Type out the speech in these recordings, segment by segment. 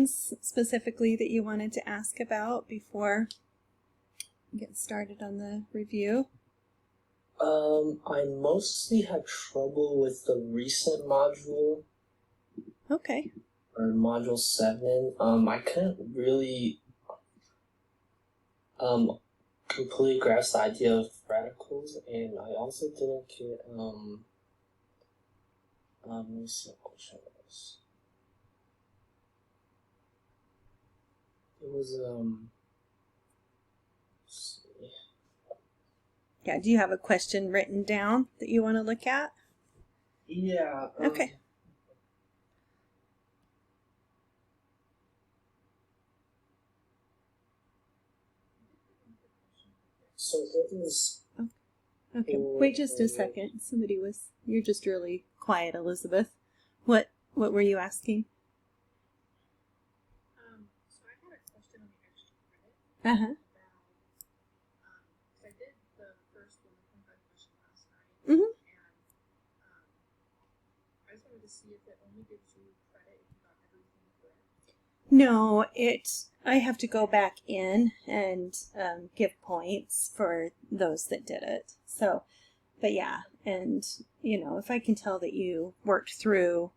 questions specifically that you wanted to ask about before we get started on the review? I mostly had trouble with the recent module, Okay. or module 7. I couldn't really completely grasp the idea of radicals, and I also didn't get let me see what question it was. It was let's see. Yeah, do you have a question written down that you want to look at? Yeah. Okay. So it was. Okay. Wait just a second. You're just really quiet, Elizabeth. What were you asking? So I had a question on the extra credit. Uh-huh. I did the first 1.5 question last night, Mm-hmm. and I just wanted to see if it only gives you credit if you got everything correct. No, I have to go back in and give points for those that did it. So, but yeah, and if I can tell that you worked through,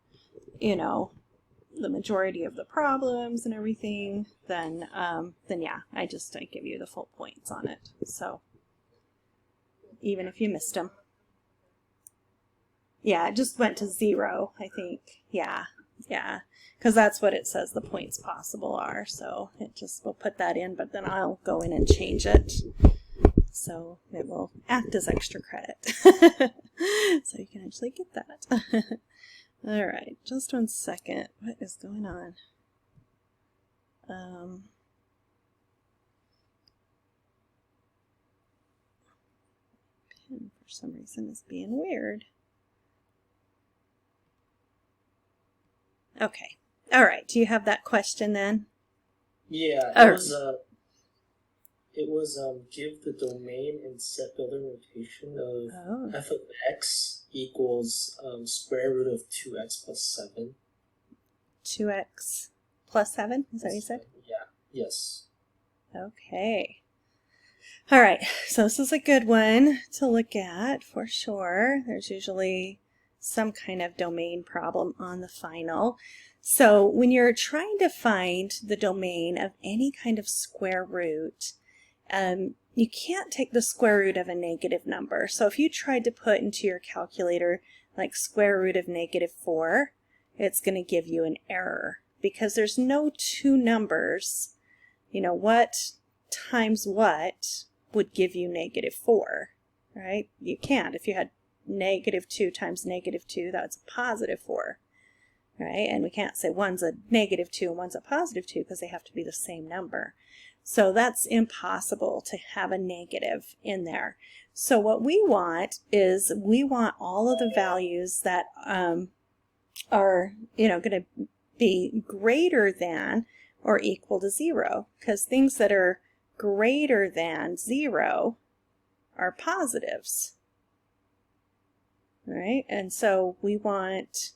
the majority of the problems and everything, then yeah, I give you the full points on it. So, even if you missed them. Yeah, it just went to 0, I think. Yeah, because that's what it says the points possible are. So we'll put that in, but then I'll go in and change it. So it will act as extra credit. So you can actually get that. All right, just 1 second. What is going on? Pen for some reason is being weird. Okay. All right. Do you have that question then? Yeah, it was give the domain and set builder notation of f of x equals square root of 2x plus 7. 2x plus 7? Is that what you said? Yeah. Yes. Okay. All right. So this is a good one to look at for sure. There's usually some kind of domain problem on the final. So when you're trying to find the domain of any kind of square root, you can't take the square root of a negative number. So if you tried to put into your calculator like square root of -4, it's going to give you an error because there's no two numbers. What times what would give you -4, right? You can't. If you had -2 times -2, that's a +4, right? And we can't say one's a -2 and one's a +2 because they have to be the same number. So that's impossible to have a negative in there. So what we want is all of the values that are going to be greater than or equal to 0, because things that are greater than 0 are positives, right? And so we want,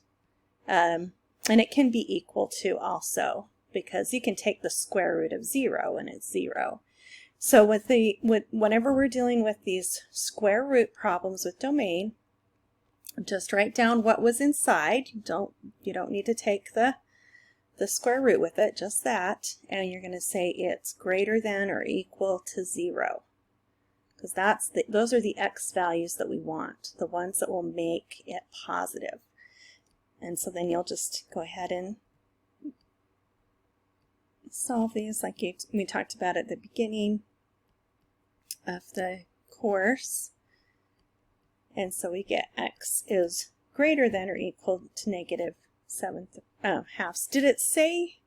and it can be equal to also, because you can take the square root of 0 and it's 0. So whenever we're dealing with these square root problems with domain, just write down what was inside. You don't need to take the square root with it, just that, and you're going to say it's greater than or equal to 0, because those are the x values that we want, the ones that will make it positive. And so then you'll just go ahead and solve these like we talked about at the beginning of the course. And so we get x is greater than or equal to -7 halves. Did it say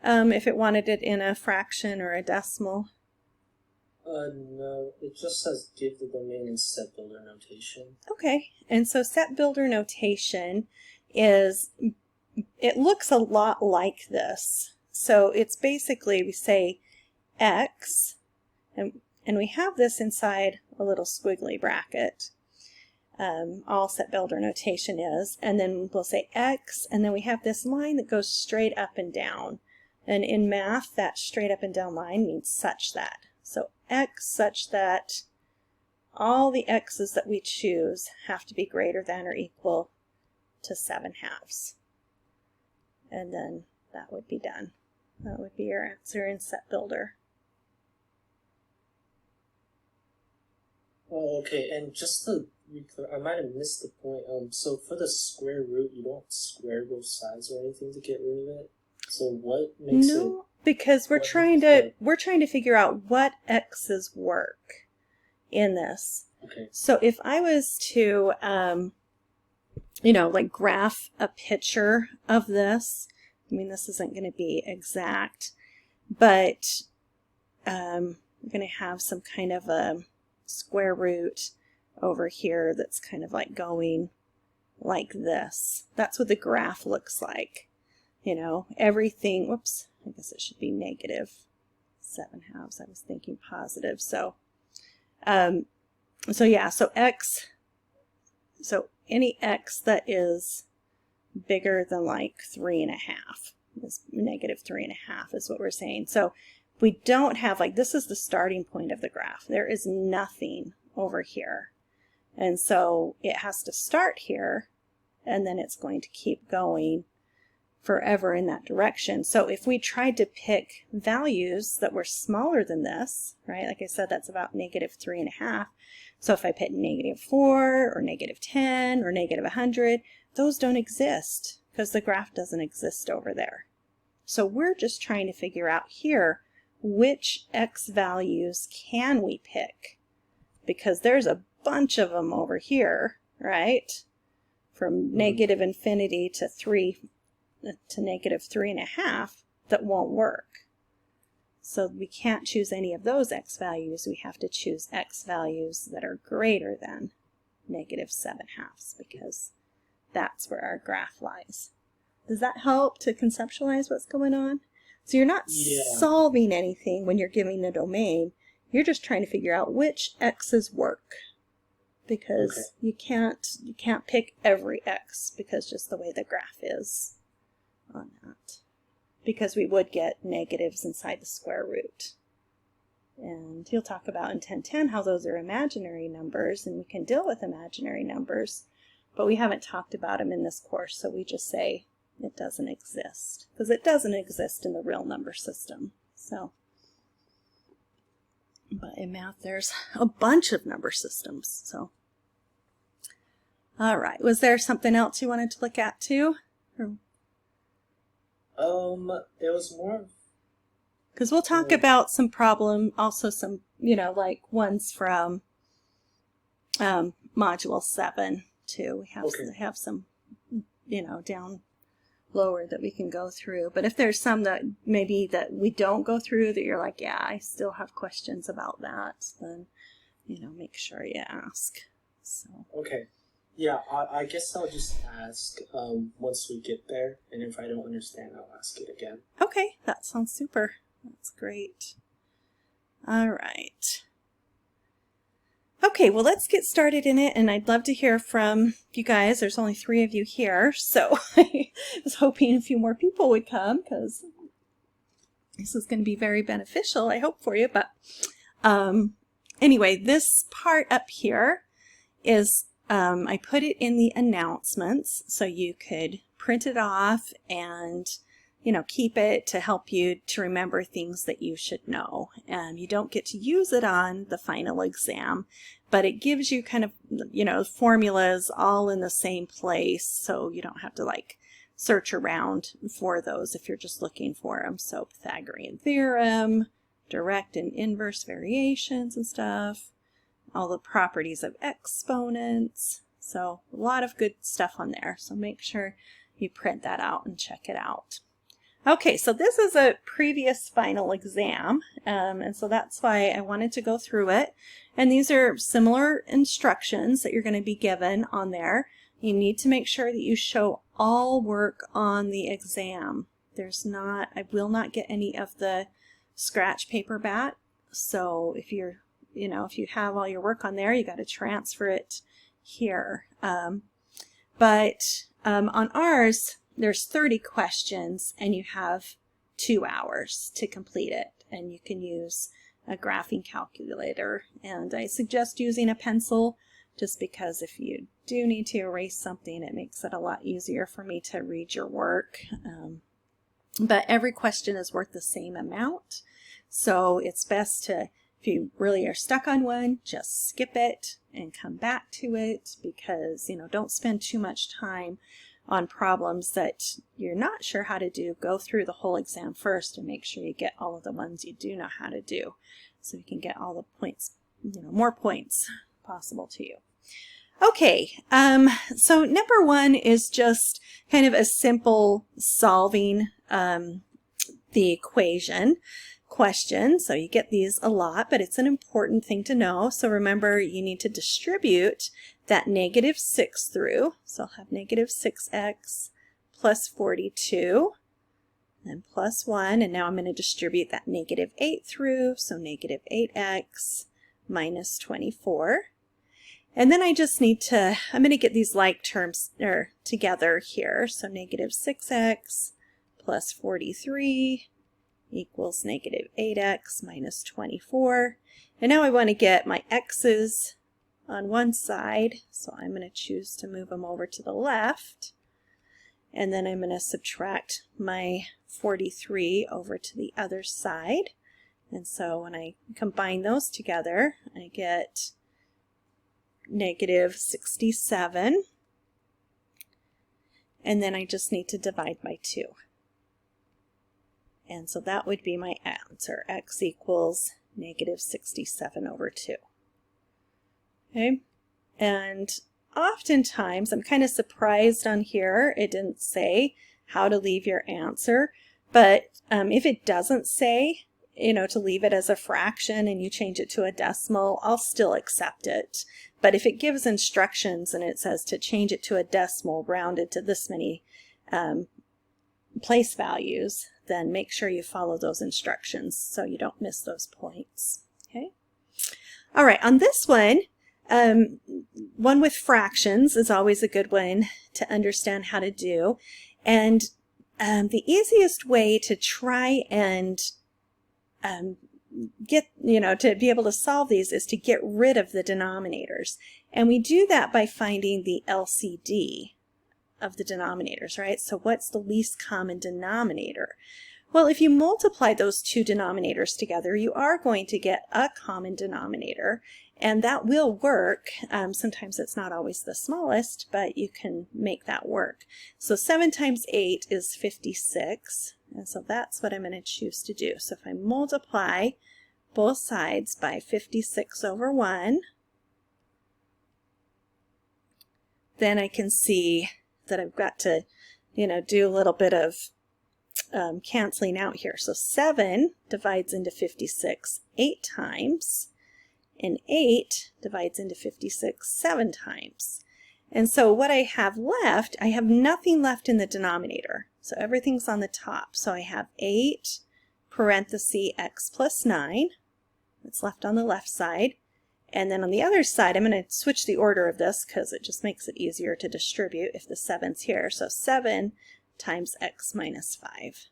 if it wanted it in a fraction or a decimal? No, it just says give the domain and set builder notation. Okay, and so set builder notation it looks a lot like this. So it's basically, we say x, and we have this inside a little squiggly bracket. All set builder notation is, and then we'll say x, and then we have this line that goes straight up and down And in math, that straight up and down line means such that. So x such that all the x's that we choose have to be greater than or equal to 7/2. And then that would be done. That would be your answer in Set Builder. Oh, okay. And just to be clear, I might have missed the point. So for the square root, you don't square both sides or anything to get rid of it. So what makes it? No, because we're trying to figure out what x's work in this. Okay. So if I was to, like graph a picture of this, I mean, this isn't going to be exact, but I'm going to have some kind of a square root over here that's kind of like going like this. That's what the graph looks like. Everything, whoops, I guess it should be negative 7/2. I was thinking positive. So any x that is bigger than like 3.5 is negative 3.5 is what we're saying. So we don't have, like, this is the starting point of the graph. There is nothing over here. And so it has to start here, and then it's going to keep going forever in that direction. So if we tried to pick values that were smaller than this, right, like I said, that's about negative 3.5. So if I put negative 4 or negative 10 or negative 100, those don't exist because the graph doesn't exist over there. So we're just trying to figure out here which x values can we pick, because there's a bunch of them over here, right? From negative infinity to negative 3.5 that won't work. So we can't choose any of those x values. We have to choose x values that are greater than negative 7/2, because that's where our graph lies. Does that help to conceptualize what's going on? So you're not solving anything when you're giving the domain. You're just trying to figure out which x's work, because you can't pick every x, because just the way the graph is on that. Because we would get negatives inside the square root. And he'll talk about in 1010 how those are imaginary numbers, and we can deal with imaginary numbers, but we haven't talked about them in this course, so we just say it doesn't exist, because it doesn't exist in the real number system. So, but in math there's a bunch of number systems. So, all right, was there something else you wanted to look at too? Or there was more. Because we'll talk about some problem, also some, like ones from Module 7 too. We have some, down lower that we can go through. But if there's some that maybe that we don't go through that you're like, yeah, I still have questions about that, then, make sure you ask. So. Okay. Yeah, I guess I'll just ask once we get there, and if I don't understand, I'll ask it again. Okay, that sounds super. That's great. All right. Okay, well, let's get started in it, and I'd love to hear from you guys. There's only 3 of you here, so I was hoping a few more people would come, because this is going to be very beneficial, I hope, for you. But anyway, this part up here is I put it in the announcements so you could print it off and keep it to help you to remember things that you should know. And you don't get to use it on the final exam, but it gives you kind of, formulas all in the same place, so you don't have to search around for those if you're just looking for them. So Pythagorean theorem, direct and inverse variations and stuff, all the properties of exponents. So a lot of good stuff on there. So make sure you print that out and check it out. Okay, so this is a previous final exam, and so that's why I wanted to go through it. And these are similar instructions that you're going to be given on there. You need to make sure that you show all work on the exam. I will not get any of the scratch paper back. So if you're, if you have all your work on there, you got to transfer it here. But on ours, there's 30 questions, and you have 2 hours to complete it, and you can use a graphing calculator, and I suggest using a pencil just because if you do need to erase something, it makes it a lot easier for me to read your work. But every question is worth the same amount, so it's best to, if you really are stuck on one, just skip it and come back to it, because, you know, don't spend too much time on problems that you're not sure how to do. Go through the whole exam first and make sure you get all of the ones you do know how to do, so you can get all the points, you know, more points possible to you. Okay, so number 1 is just kind of a simple solving the equation question. So you get these a lot, but it's an important thing to know. So remember, you need to distribute that -6 through. So I'll have -6x plus 42 and plus 1. And now I'm going to distribute that -8 through. So -8x minus 24. And then I just need to, I'm going to get these like terms together here. So -6x plus 43 equals -8x minus 24. And now I want to get my x's on one side, so I'm going to choose to move them over to the left. And then I'm going to subtract my 43 over to the other side. And so when I combine those together, I get -67. And then I just need to divide by 2. And so that would be my answer. X equals -67 over 2. Okay, and oftentimes I'm kind of surprised on here it didn't say how to leave your answer, but if it doesn't say, you know, to leave it as a fraction and you change it to a decimal, I'll still accept it. But if it gives instructions and it says to change it to a decimal rounded to this many place values, then make sure you follow those instructions so you don't miss those points. Okay. All right, on this one, one with fractions is always a good one to understand how to do. And the easiest way to try and get, you know, to be able to solve these is to get rid of the denominators. And we do that by finding the LCD of the denominators, right? So what's the least common denominator? Well, if you multiply those two denominators together, you are going to get a common denominator, and that will work. Sometimes it's not always the smallest, but you can make that work. So 7 times 8 is 56, and so that's what I'm going to choose to do. So if I multiply both sides by 56 over 1, then I can see that I've got to, you know, do a little bit of canceling out here. So 7 divides into 56 8 times, and 8 divides into 56 7 times. And so what I have left, I have nothing left in the denominator. So everything's on the top. So I have 8 parenthesis x plus 9. That's left on the left side. And then on the other side, I'm going to switch the order of this because it just makes it easier to distribute if the 7's here. So 7 times x minus 5.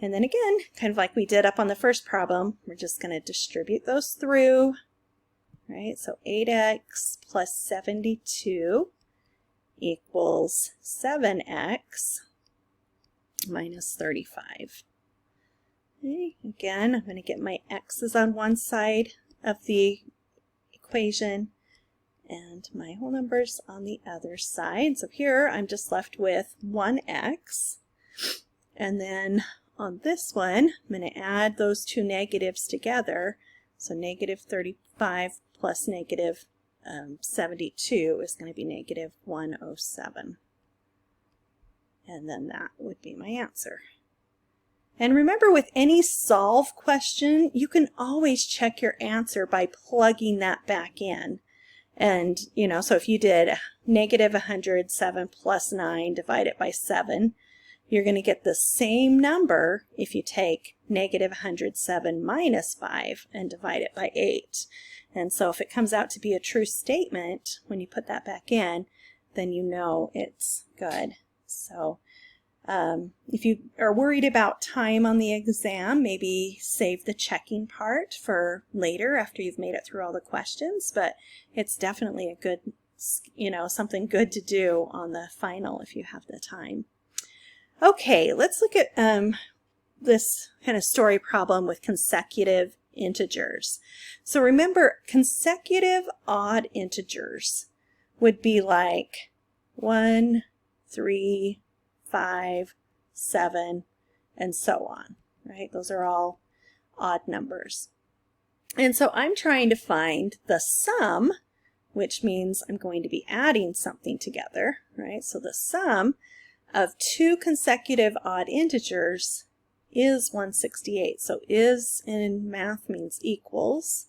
And then again, kind of like we did up on the first problem, we're just going to distribute those through, right? So 8x plus 72 equals 7x minus 35. Okay, again, I'm going to get my x's on one side of the equation and my whole numbers on the other side. So here I'm just left with 1x, and then on this one I'm going to add those two negatives together. So negative 35 plus negative 72 is going to be negative 107, and then that would be my answer. And remember, with any solve question, you can always check your answer by plugging that back in. And, you know, so if you did negative 107 plus 9 divided by 7, you're going to get the same number if you take negative 107 minus 5 and divide it by 8. And so if it comes out to be a true statement, when you put that back in, then you know it's good. So If you are worried about time on the exam, maybe save the checking part for later after you've made it through all the questions, but it's definitely a good, something good to do on the final if you have the time. Okay, let's look at this kind of story problem with consecutive integers. So remember, consecutive odd integers would be like 1, 3, 5, 7, and so on, right? Those are all odd numbers. And so I'm trying to find the sum, which means I'm going to be adding something together, right? So the sum of two consecutive odd integers is 168. So is in math means equals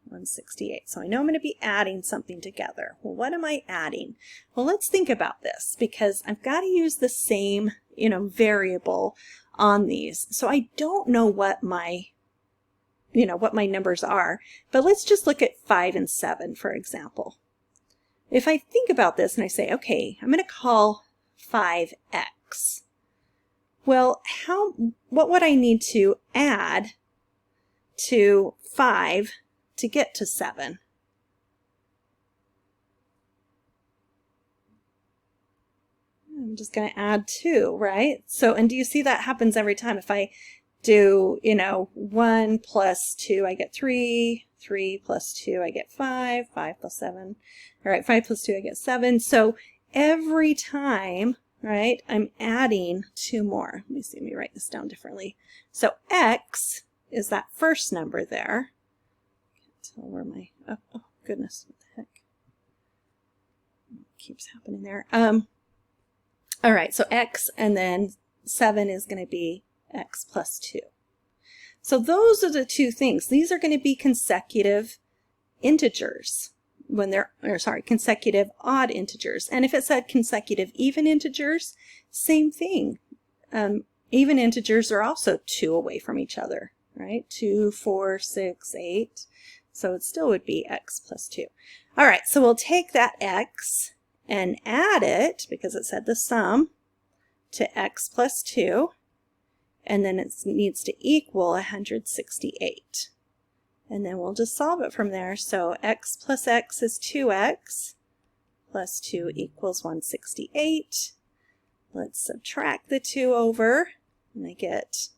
168. So I know I'm going to be adding something together. Well, what am I adding? Well, let's think about this because I've got to use the same, variable on these. So I don't know what my numbers are, but let's just look at 5 and 7, for example. If I think about this and I say, okay, I'm going to call 5x. Well, what would I need to add to 5 to get to 7? I'm just going to add 2, right? So, and do you see that happens every time? If I do, 1 plus 2, I get 3. 3 plus 2, I get 5. 5 plus 7. All right, 5 plus 2, I get 7. So every time, right, I'm adding 2 more. Let me write this down differently. So x is that first number there. Can't tell where my, oh goodness, what the heck? It keeps happening there. All right, so x and then 7 is going to be x plus 2. So those are the two things. These are going to be consecutive integers when they're, consecutive odd integers. And if it said consecutive even integers, same thing. Even integers are also 2 away from each other, right? 2, 4, 6, 8. So it still would be x plus 2. All right, so we'll take that x and add it, because it said the sum, to x plus 2. And then it needs to equal 168. And then we'll just solve it from there. So x plus x is 2x plus 2 equals 168. Let's subtract the 2 over, and I get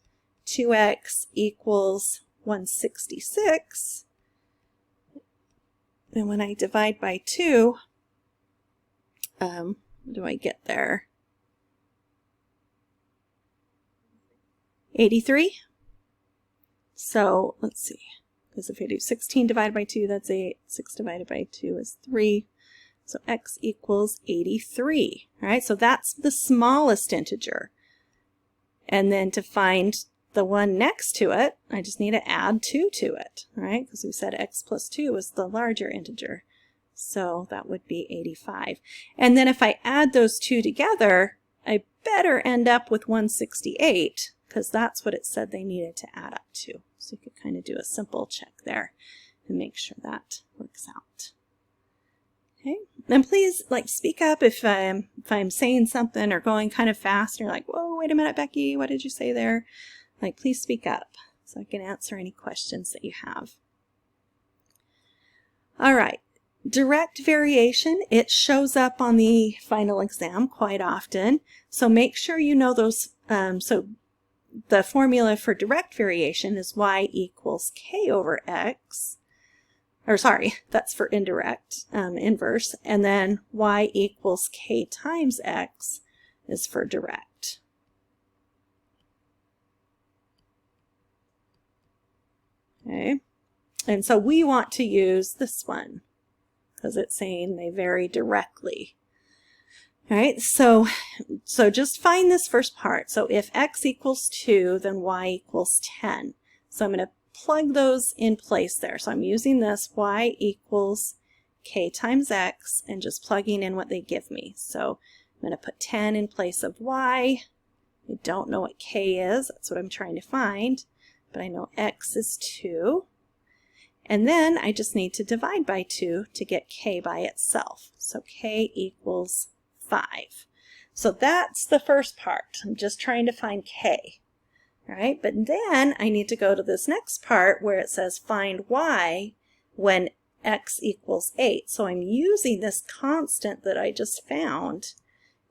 2x equals 166. And when I divide by 2, what do I get there? 83. So let's see, because if I do 16 divided by 2, that's 8. 6 divided by 2 is 3. So x equals 83. All right, so that's the smallest integer. And then to find the one next to it, I just need to add 2 to it, all right? Because we said x plus 2 was the larger integer. So that would be 85. And then if I add those two together, I better end up with 168, because that's what it said they needed to add up to. So you could kind of do a simple check there and make sure that works out. Okay, and please speak up if I'm saying something or going kind of fast and you're like, whoa, wait a minute, Becky, what did you say there? Please speak up so I can answer any questions that you have. All right, direct variation, it shows up on the final exam quite often. So make sure you know those. So the formula for direct variation is y equals k over x. Or sorry, that's for indirect, inverse. And then y equals k times x is for direct. Okay, and so we want to use this one because it's saying they vary directly. All right, so just find this first part. So if x equals 2, then y equals 10. So I'm going to plug those in place there. So I'm using this y equals k times x and just plugging in what they give me. So I'm going to put 10 in place of y. I don't know what k is. That's what I'm trying to find. But I know x is 2. And then I just need to divide by 2 to get k by itself. So k equals 5. So that's the first part. I'm just trying to find k. All right, but then I need to go to this next part where it says find y when x equals 8. So I'm using this constant that I just found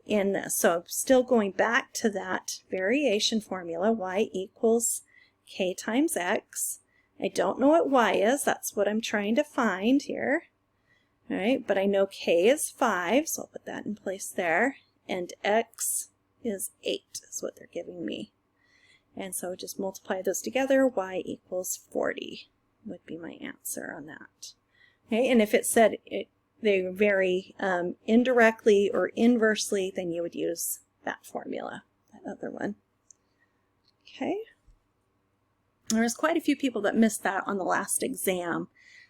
in this. So I'm still going back to that variation formula, y equals k times x. I don't know what y is. That's what I'm trying to find here. All right, but I know k is 5, so I'll put that in place there. And x is 8 is what they're giving me. And so just multiply those together, y equals 40 would be my answer on that. Okay, and if it said they vary indirectly or inversely, then you would use that formula, that other one. Okay. There's quite a few people that missed that on the last exam.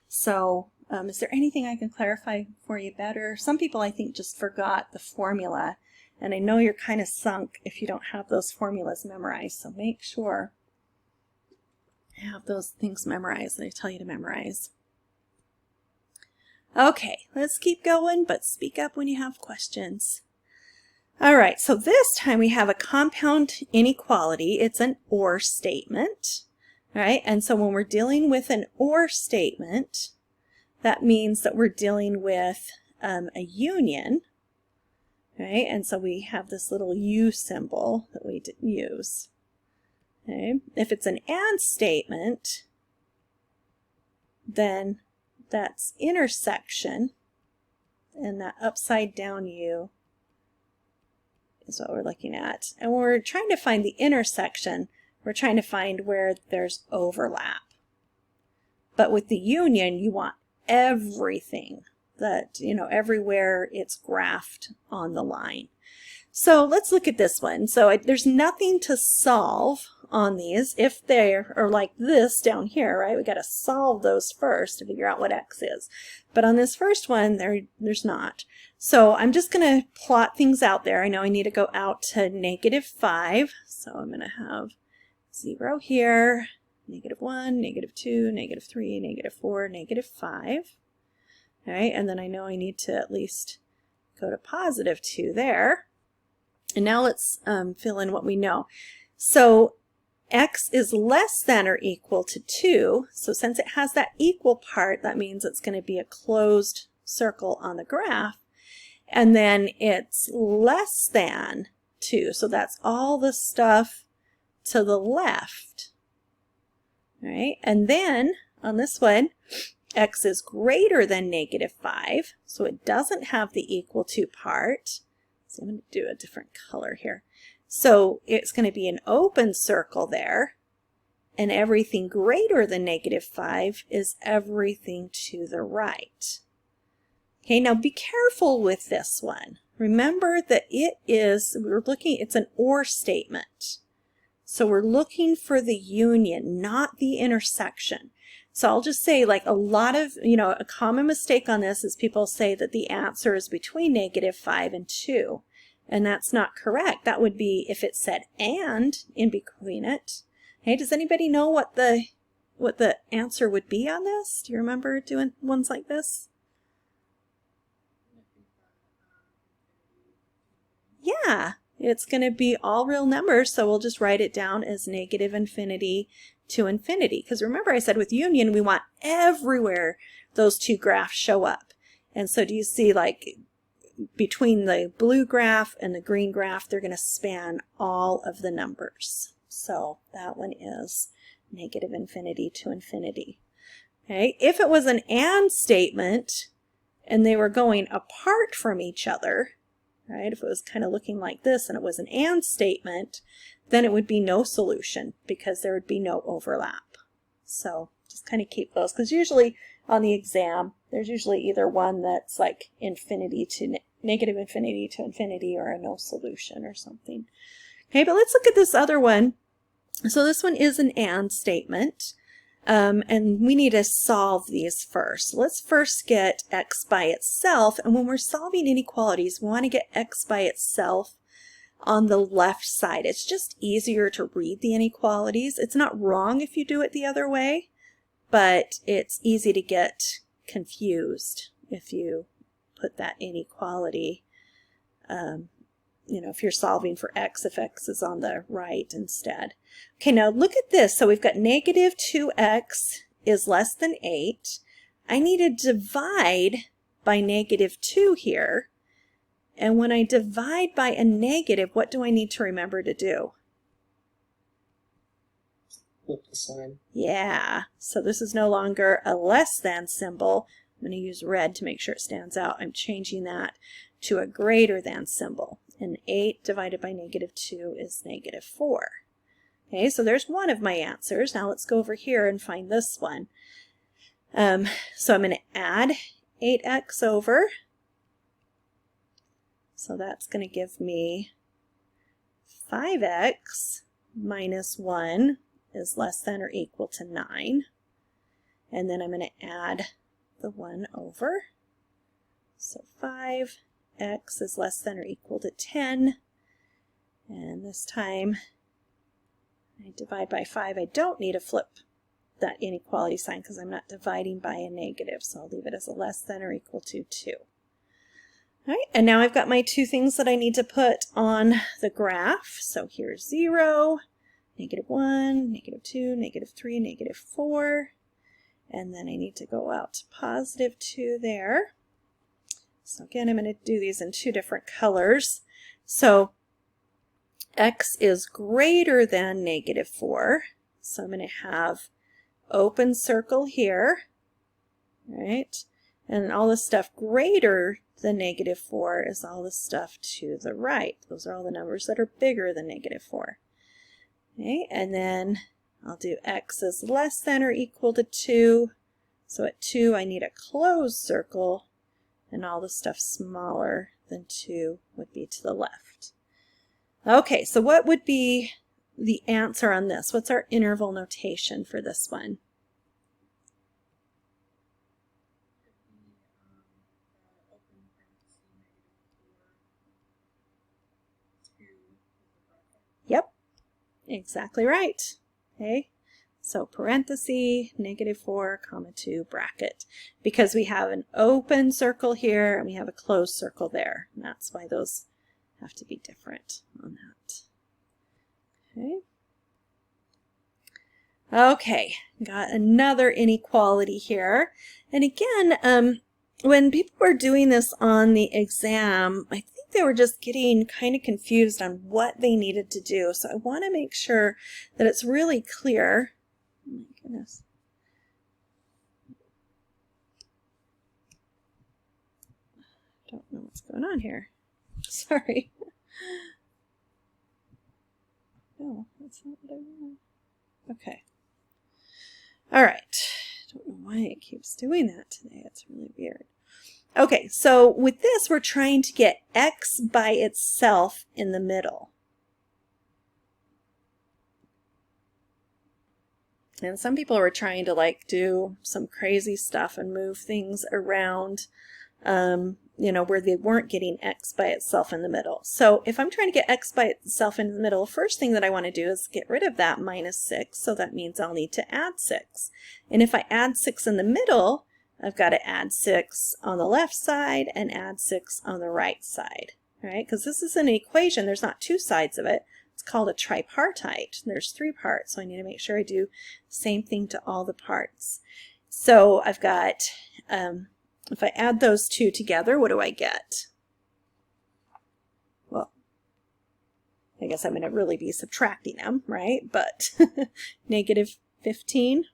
So is there anything I can clarify for you better? Some people, I think, just forgot the formula. And I know you're kind of sunk if you don't have those formulas memorized. So make sure you have those things memorized that I tell you to memorize. Okay, let's keep going, but speak up when you have questions. All right, so this time we have a compound inequality. It's an OR statement. All right, and so when we're dealing with an OR statement, that means that we're dealing with a union. Okay, and so we have this little U symbol that we use. Okay, if it's an AND statement, then that's intersection, and that upside down U is what we're looking at. And when we're trying to find the intersection, we're trying to find where there's overlap. But with the union, you want everything that, everywhere it's graphed on the line. So let's look at this one. So there's nothing to solve on these if they are like this down here, right? We got to solve those first to figure out what x is. But on this first one, there's not. So I'm just going to plot things out there. I know I need to go out to -5. So I'm going to have 0 here, -1, -2, -3, -4, -5. All right, and then I know I need to at least go to +2 there. And now let's fill in what we know. So x is less than or equal to 2. So since it has that equal part, that means it's going to be a closed circle on the graph. And then it's less than 2. So that's all the stuff to the left. All right, and then on this one, x is greater than -5, so it doesn't have the equal to part. So I'm going to do a different color here. So it's going to be an open circle there, and everything greater than -5 is everything to the right. Okay, now be careful with this one. Remember that it's an OR statement. So we're looking for the union, not the intersection. So I'll just say, like, a lot of, a common mistake on this is people say that the answer is between -5 and 2. And that's not correct. That would be if it said and in between it. Hey, does anybody know what the answer would be on this? Do you remember doing ones like this? Yeah, it's going to be all real numbers, so we'll just write it down as -∞ to infinity. Because remember I said with union, we want everywhere those two graphs show up. And so do you see, like, between the blue graph and the green graph, they're going to span all of the numbers. So that one is -∞ to infinity. Okay, if it was an AND statement and they were going apart from each other, right, if it was kind of looking like this and it was an AND statement, then it would be no solution because there would be no overlap. So just kind of keep those, because usually on the exam, there's usually either one that's like infinity to -∞ to infinity or a no solution or something. Okay, but let's look at this other one. So this one is an AND statement. And we need to solve these first. Let's first get x by itself, and when we're solving inequalities, we want to get x by itself on the left side. It's just easier to read the inequalities. It's not wrong if you do it the other way, but it's easy to get confused if you put that inequality if you're solving for x, if x is on the right instead. Okay, now look at this. So we've got negative 2x is less than 8. I need to divide by negative 2 here. And when I divide by a negative, what do I need to remember to do? Flip the sign. Yeah, so this is no longer a less than symbol. I'm going to use red to make sure it stands out. I'm changing that to a greater than symbol. And 8 divided by negative 2 is negative 4. Okay, so there's one of my answers. Now let's go over here and find this one. So I'm going to add 8x over. So that's going to give me 5x minus 1 is less than or equal to 9. And then I'm going to add the 1 over. So 5x is less than or equal to 10. And this time I divide by 5. I don't need to flip that inequality sign because I'm not dividing by a negative. So I'll leave it as a less than or equal to 2. All right, and now I've got my two things that I need to put on the graph. So here's 0, negative 1, negative 2, negative 3, negative 4. And then I need to go out to positive 2 there. So again, I'm going to do these in two different colors. So x is greater than negative 4. So I'm going to have open circle here, right? And all the stuff greater than negative 4 is all the stuff to the right. Those are all the numbers that are bigger than negative 4. Okay, and then I'll do x is less than or equal to 2. So at 2 I need a closed circle, and all the stuff smaller than 2 would be to the left. Okay, so what would be the answer on this? What's our interval notation for this one? Yep, exactly right. Okay, so parenthesis, negative 4, comma 2, bracket. Because we have an open circle here and we have a closed circle there. And that's why those have to be different on that. Okay. Okay, got another inequality here. And again, when people were doing this on the exam, I think they were just getting kind of confused on what they needed to do. So I want to make sure that it's really clear. Oh my goodness. Don't know what's going on here. Sorry. No, that's not what I want. Okay. All right. Don't know why it keeps doing that today. It's really weird. Okay, so with this, we're trying to get x by itself in the middle. And some people were trying to do some crazy stuff and move things around, where they weren't getting x by itself in the middle. So if I'm trying to get x by itself in the middle, first thing that I want to do is get rid of that minus 6. So that means I'll need to add 6. And if I add 6 in the middle, I've got to add 6 on the left side and add 6 on the right side, right? Because this is an equation. There's not two sides of it. It's called a tripartite. There's 3 parts, so I need to make sure I do the same thing to all the parts. So I've got, if I add those two together, what do I get? Well, I guess I'm going to really be subtracting them, right? But negative 15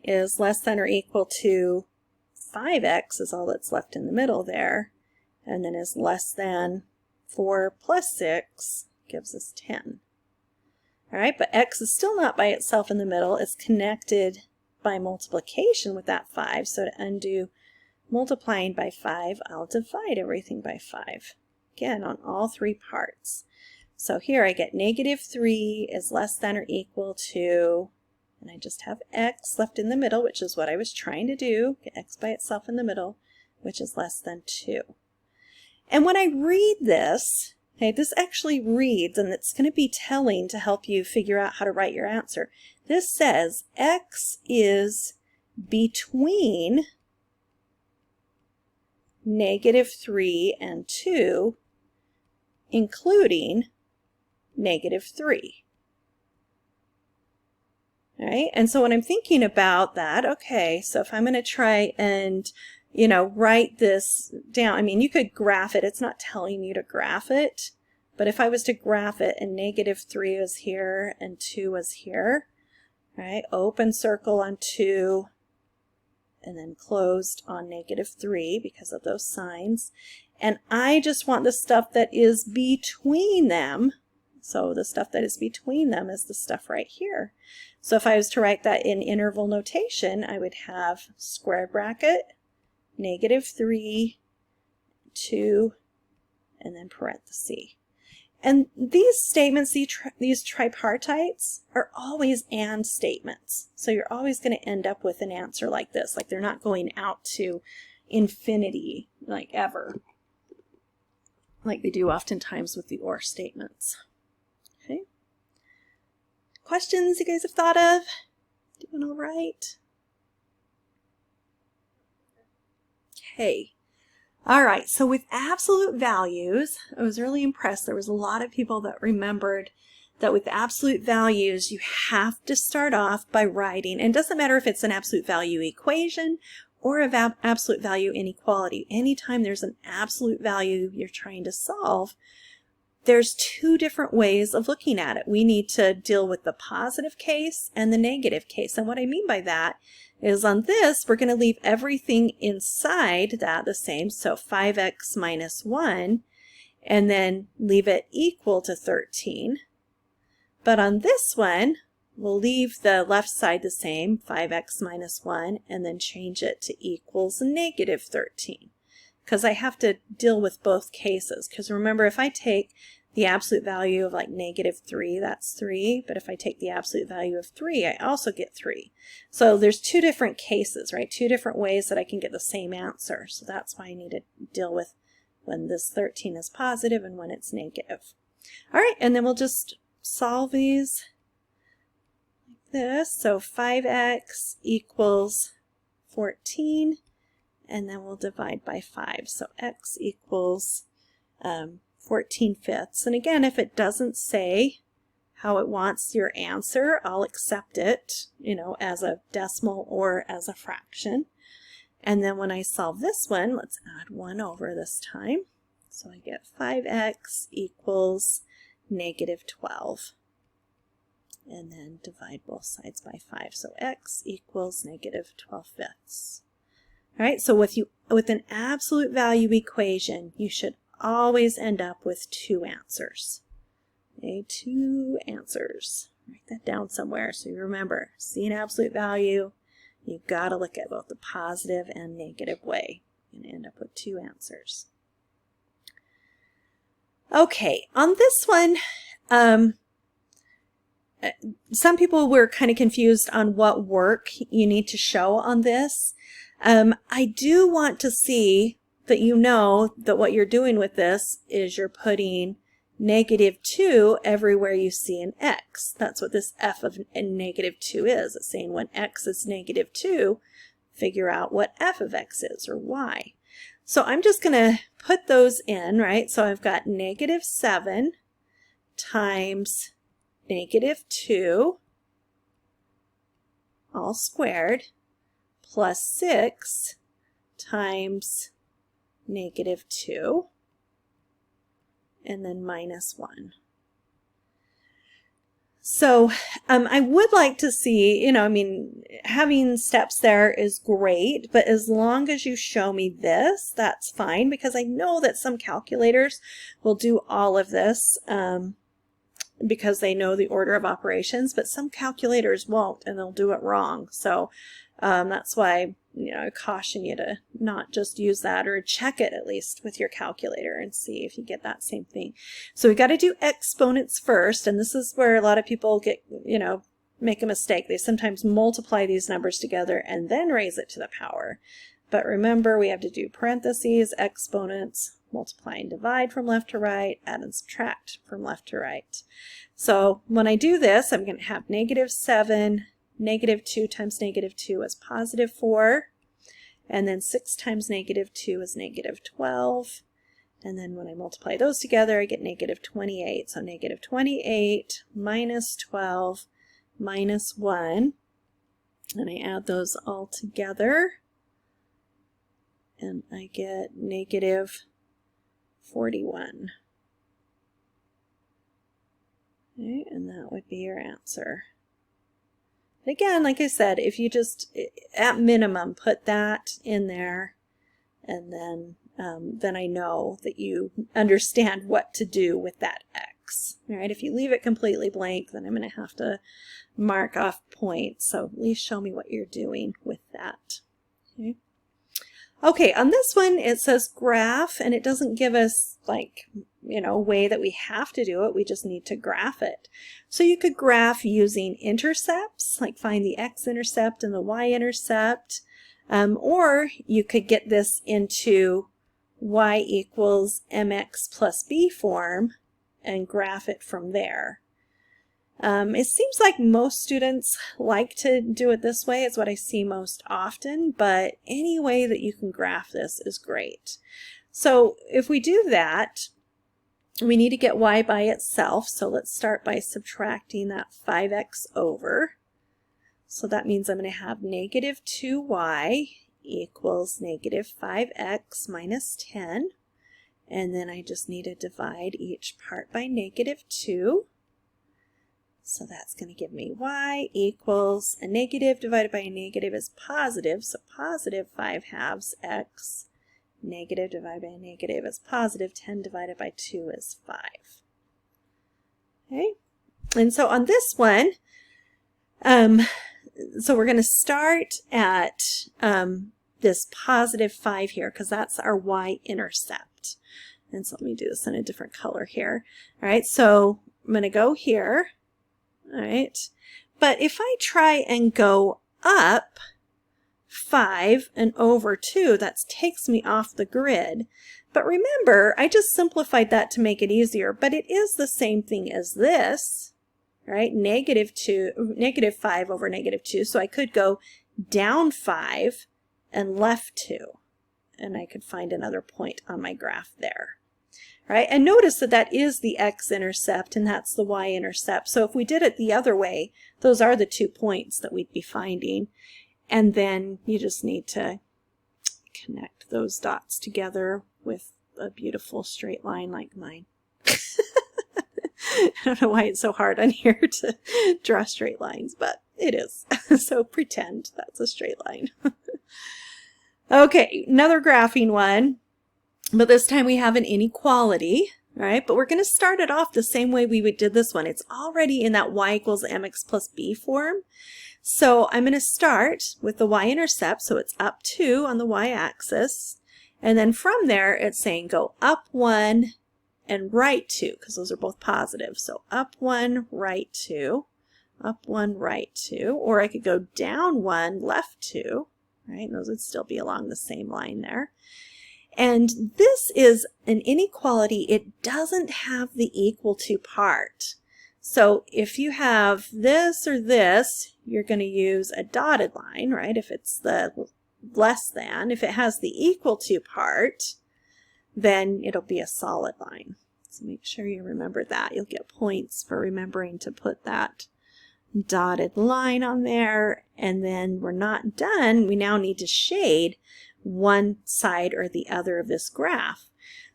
is less than or equal to 5x is all that's left in the middle there, and then is less than 4 plus 6 gives us 10. All right, but x is still not by itself in the middle. It's connected by multiplication with that 5, so to undo multiplying by 5, I'll divide everything by 5. Again, on all 3 parts. So here I get negative 3 is less than or equal to, and I just have x left in the middle, which is what I was trying to do, get x by itself in the middle, which is less than 2. And when I read this, okay, this actually reads, and it's going to be telling to help you figure out how to write your answer. This says x is between -3 and 2, including -3. All right, and so when I'm thinking about that, okay, so if I'm going to try and, write this down, I mean, you could graph it. It's not telling you to graph it, but if I was to graph it and -3 was here and 2 was here, all right, open circle on 2, and then closed on -3 because of those signs. And I just want the stuff that is between them. So the stuff that is between them is the stuff right here. So if I was to write that in interval notation, I would have square bracket, -3, 2, and then parenthesis. And these statements, these tripartites, are always and statements. So you're always going to end up with an answer like this. Like they're not going out to infinity, like ever, like they do oftentimes with the or statements. Okay. Questions you guys have thought of? Doing all right? Okay. All right, so with absolute values, I was really impressed. There was a lot of people that remembered that with absolute values, you have to start off by writing, and it doesn't matter if it's an absolute value equation or an absolute value inequality. Anytime there's an absolute value you're trying to solve, there's two different ways of looking at it. We need to deal with the positive case and the negative case. And what I mean by that is on this, we're going to leave everything inside that the same. So 5x minus 1, and then leave it equal to 13. But on this one, we'll leave the left side the same, 5x minus 1, and then change it to equals -13. Because I have to deal with both cases. Because remember, if I take the absolute value of like -3, that's 3. But if I take the absolute value of 3, I also get 3. So there's two different cases, right? Two different ways that I can get the same answer. So that's why I need to deal with when this 13 is positive and when it's negative. All right, and then we'll just solve these like this. So 5x equals 14. And then we'll divide by 5. So x equals 14/5. And again, if it doesn't say how it wants your answer, I'll accept it, as a decimal or as a fraction. And then when I solve this one, let's add 1 over this time. So I get 5x equals -12. And then divide both sides by 5. So x equals -12/5. All right, so with an absolute value equation, you should always end up with two answers. Okay, two answers. Write that down somewhere so you remember. See an absolute value, you've got to look at both the positive and negative way. You're going to end up with two answers. Okay, on this one, some people were kind of confused on what work you need to show on this. I do want to see that you know that what you're doing with this is you're putting -2 everywhere you see an x. That's what this f of -2 is. It's saying when x is -2, figure out what f of x is, or y. So I'm just going to put those in, right? So I've got -7 times -2 all squared plus 6 times -2 and then minus 1. So I would like to see, having steps there is great, but as long as you show me this, that's fine, because I know that some calculators will do all of this because they know the order of operations, but some calculators won't, and they'll do it wrong. So that's why I caution you to not just use that, or check it at least with your calculator and see if you get that same thing. So we got to do exponents first, and this is where a lot of people get, make a mistake. They sometimes multiply these numbers together and then raise it to the power. But remember, we have to do parentheses, exponents, multiply and divide from left to right, add and subtract from left to right. So when I do this, I'm going to have -7, -2 times -2 is +4. And then 6 times negative 2 is negative 12. And then when I multiply those together, I get negative 28. So negative 28 minus 12 minus 1. And I add those all together. And I get negative 41. Okay, and that would be your answer. Again, like I said, if you just, at minimum, put that in there, and then I know that you understand what to do with that x. All right, if you leave it completely blank, then I'm going to have to mark off points. So at least show me what you're doing with that. Okay. Okay, on this one it says graph, and it doesn't give us like, a way that we have to do it. We just need to graph it. So you could graph using intercepts, like find the x-intercept and the y-intercept, or you could get this into y equals mx plus b form and graph it from there. It seems like most students like to do it this way. It's what I see most often, but any way that you can graph this is great. So if we do that, we need to get y by itself. So let's start by subtracting that 5x over. So that means I'm going to have negative 2y equals negative 5x minus 10. And then I just need to divide each part by negative 2. So that's going to give me y equals a negative divided by a negative is positive. So positive 5 halves x. Negative divided by a negative is positive. 10 divided by 2 is 5. Okay. And so on this one, so we're going to start at this positive 5 here because that's our y-intercept. And so let me do this in a different color here. All right, so I'm going to go here. All right, but if I try and go up 5 and over 2, that takes me off the grid. But remember, I just simplified that to make it easier, but it is the same thing as this, right? Negative 5 over negative 2, so I could go down 5 and left 2, and I could find another point on my graph there. Right? And notice that that is the x-intercept and that's the y-intercept. So if we did it the other way, those are the 2 points that we'd be finding. And then you just need to connect those dots together with a beautiful straight line like mine. I don't know why it's so hard on here to draw straight lines, but it is. So pretend that's a straight line. Okay, another graphing one. But this time we have an inequality, right? But we're going to start it off the same way we did this one. It's already in that y equals mx plus b form. So I'm going to start with the y-intercept, so it's up 2 on the y-axis. And then from there, it's saying go up 1 and right 2, because those are both positive. So up 1, right 2, up 1, right 2. Or I could go down 1, left 2, right? And those would still be along the same line there. And this is an inequality. It doesn't have the equal to part. So if you have this or this, you're going to use a dotted line, right? If it's the less than. If it has the equal to part, then it'll be a solid line. So make sure you remember that. You'll get points for remembering to put that dotted line on there. And then we're not done. We now need to shade one side or the other of this graph.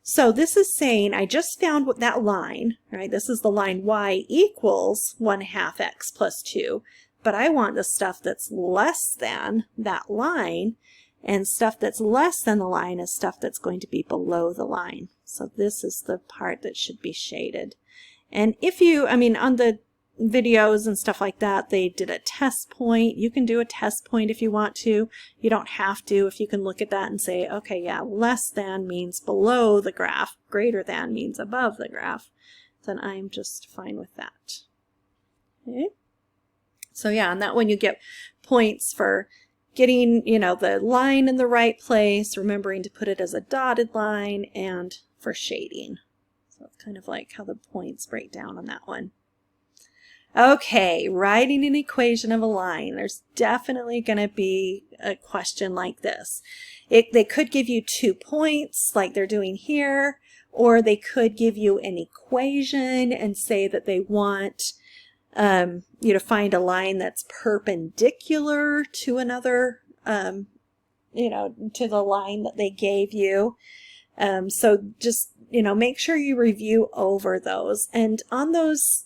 So this is saying I just found what that line, right? This is the line y equals 1/2 x plus 2, but I want the stuff that's less than that line, and stuff that's less than the line is stuff that's going to be below the line. So this is the part that should be shaded. And if you, on the videos and stuff like that, they did a test point. You can do a test point if you want to. You don't have to. If you can look at that and say, okay, yeah, less than means below the graph, greater than means above the graph, then I'm just fine with that. Okay. So yeah, on that one you get points for getting, the line in the right place, remembering to put it as a dotted line, and for shading. So it's kind of like how the points break down on that one. Okay, writing an equation of a line. There's definitely going to be a question like this. They could give you 2 points like they're doing here, or they could give you an equation and say that they want you to find a line that's perpendicular to another, to the line that they gave you. So just, make sure you review over those. And on those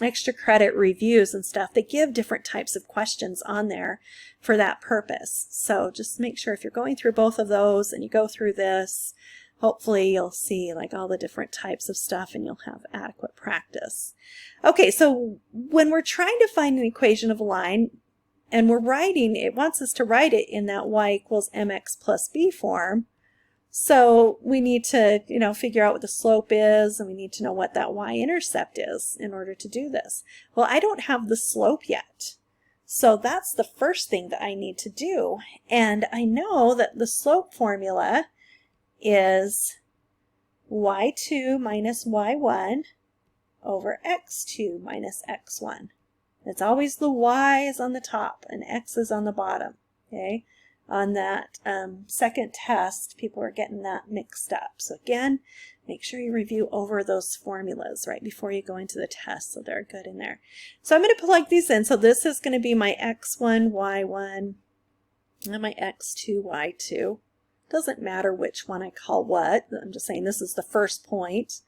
extra credit reviews and stuff, they give different types of questions on there for that purpose. So just make sure if you're going through both of those and you go through this, hopefully you'll see like all the different types of stuff and you'll have adequate practice. Okay, so when we're trying to find an equation of a line and we're writing, it wants us to write it in that y equals mx plus b form. So we need to, figure out what the slope is, and we need to know what that y-intercept is in order to do this. Well, I don't have the slope yet. So that's the first thing that I need to do. And I know that the slope formula is y2 minus y1 over x2 minus x1. It's always the y is on the top and x is on the bottom, okay? On that second test, people are getting that mixed up. So again, make sure you review over those formulas right before you go into the test so they're good in there. So I'm going to plug these in. So this is going to be my x1, y1, and my x2, y2. Doesn't matter which one I call what. I'm just saying this is the first point,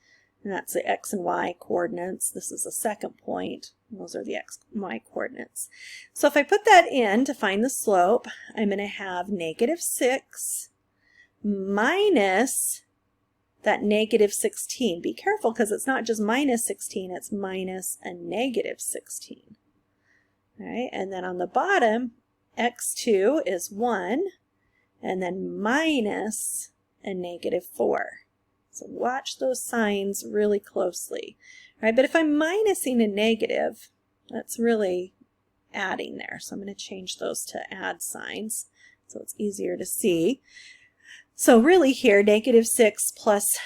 and that's the x and y coordinates. This is the second point. Those are the x and y coordinates. So if I put that in to find the slope, I'm going to have -6 minus that -16. Be careful because it's not just -16, it's minus a -16. All right, and then on the bottom, x2 is 1, and then minus a -4. So watch those signs really closely. All right, but if I'm minusing a negative, that's really adding there. So I'm going to change those to add signs so it's easier to see. So really here, -6 plus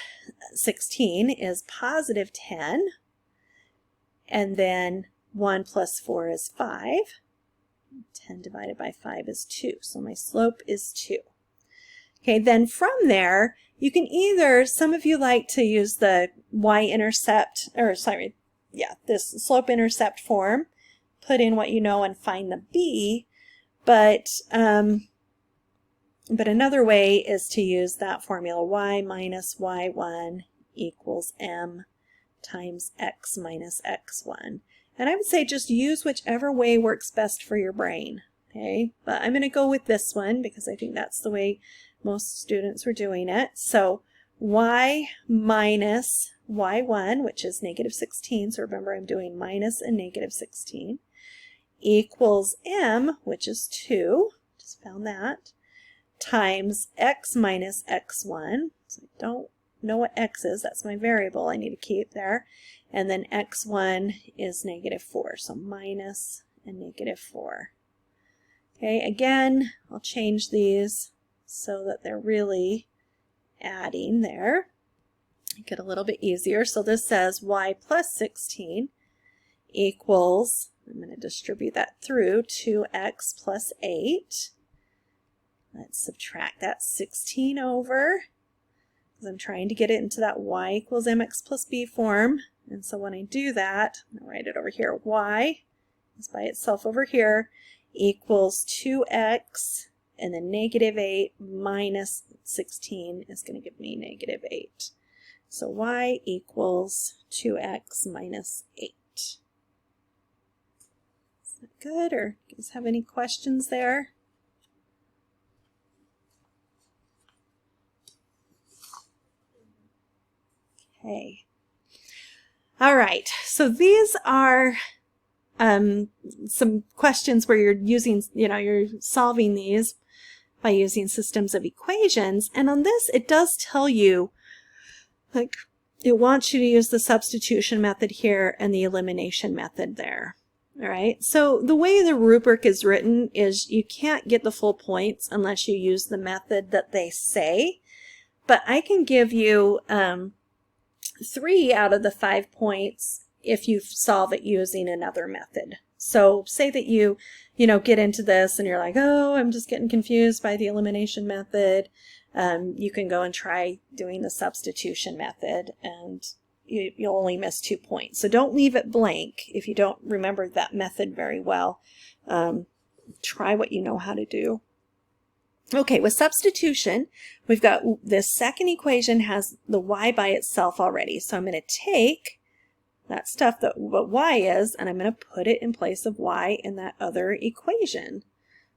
16 is positive 10. And then 1 plus 4 is 5. 10 divided by 5 is 2. So my slope is 2. Okay, then from there, you can either, some of you like to use the y-intercept, this slope-intercept form, put in what you know and find the b, but another way is to use that formula, y minus y1 equals m times x minus x1. And I would say just use whichever way works best for your brain, okay? But I'm going to go with this one because I think that's the way most students were doing it. So y minus y1, which is -16, so remember I'm doing minus a -16, equals m, which is 2, just found that, times x minus x1, so I don't know what x is, that's my variable I need to keep there, and then x1 is -4, so minus a -4. Okay, again, I'll change these so that they're really adding there. Make it a little bit easier. So this says y plus 16 equals, I'm going to distribute that through, 2x plus 8. Let's subtract that 16 over, because I'm trying to get it into that y equals mx plus b form. And so when I do that, I'm going to write it over here. Y is by itself over here equals 2x, and then -8 minus 16 is going to give me -8. So y equals 2x minus 8. Is that good, or do you guys have any questions there? Okay. All right, so these are some questions where you're using, you're solving these by using systems of equations. And on this, it does tell you, like, it wants you to use the substitution method here and the elimination method there. All right, so the way the rubric is written is you can't get the full points unless you use the method that they say. But I can give you 3 out of the 5 points if you solve it using another method. So say that you get into this and you're like, oh, I'm just getting confused by the elimination method. You can go and try doing the substitution method, and you'll only miss 2 points. So don't leave it blank if you don't remember that method very well. Try what you know how to do. Okay, with substitution, we've got this second equation has the y by itself already. So I'm going to take that stuff that what y is, and I'm going to put it in place of y in that other equation.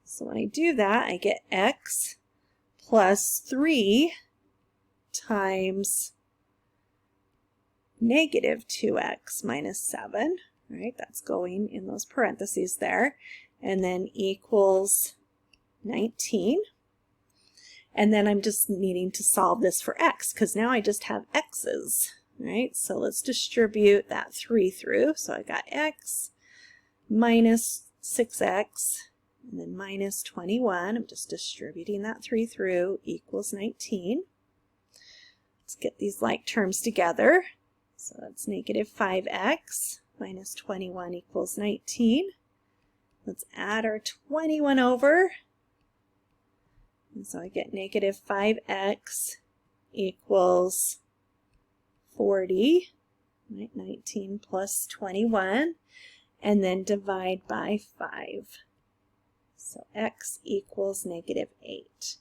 So when I do that, I get x plus 3 times negative 2x minus 7. Right, that's going in those parentheses there. And then equals 19. And then I'm just needing to solve this for x, because now I just have x's. Right, so let's distribute that 3 through. So I got x minus 6x, and then minus 21. I'm just distributing that 3 through, equals 19. Let's get these like terms together. So that's negative 5x minus 21 equals 19. Let's add our 21 over. And so I get negative 5x equals 40, right? 19 plus 21, and then divide by 5. So x equals negative 8.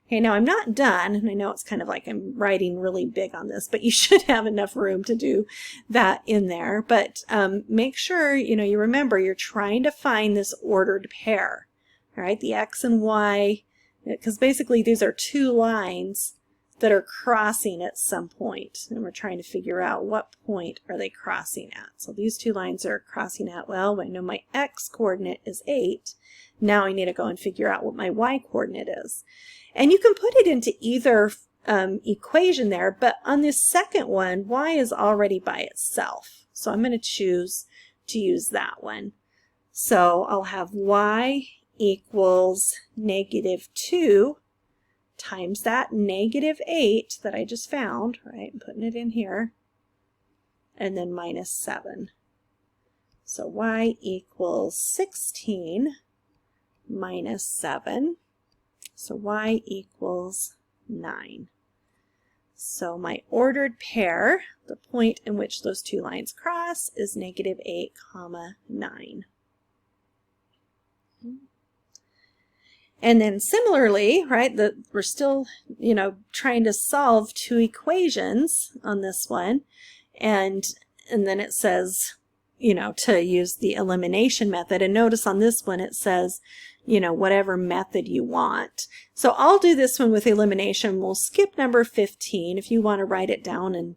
Okay, now I'm not done, and I know it's kind of like I'm writing really big on this, but you should have enough room to do that in there. But make sure, you remember you're trying to find this ordered pair, all right? The x and y, because basically these are two lines that are crossing at some point, and we're trying to figure out what point are they crossing at. So these two lines are crossing at, well, I know my x coordinate is 8. Now I need to go and figure out what my y coordinate is. And you can put it into either equation there, but on this second one, y is already by itself. So I'm going to choose to use that one. So I'll have y equals negative 2 times that negative 8 that I just found, right? I'm putting it in here, and then minus 7. So y equals 16 minus 7. So y equals 9. So my ordered pair, the point in which those two lines cross, is negative 8, 9. And then similarly, right, we're still, trying to solve two equations on this one. And then it says, to use the elimination method. And notice on this one it says, whatever method you want. So I'll do this one with elimination. We'll skip number 15. If you want to write it down and,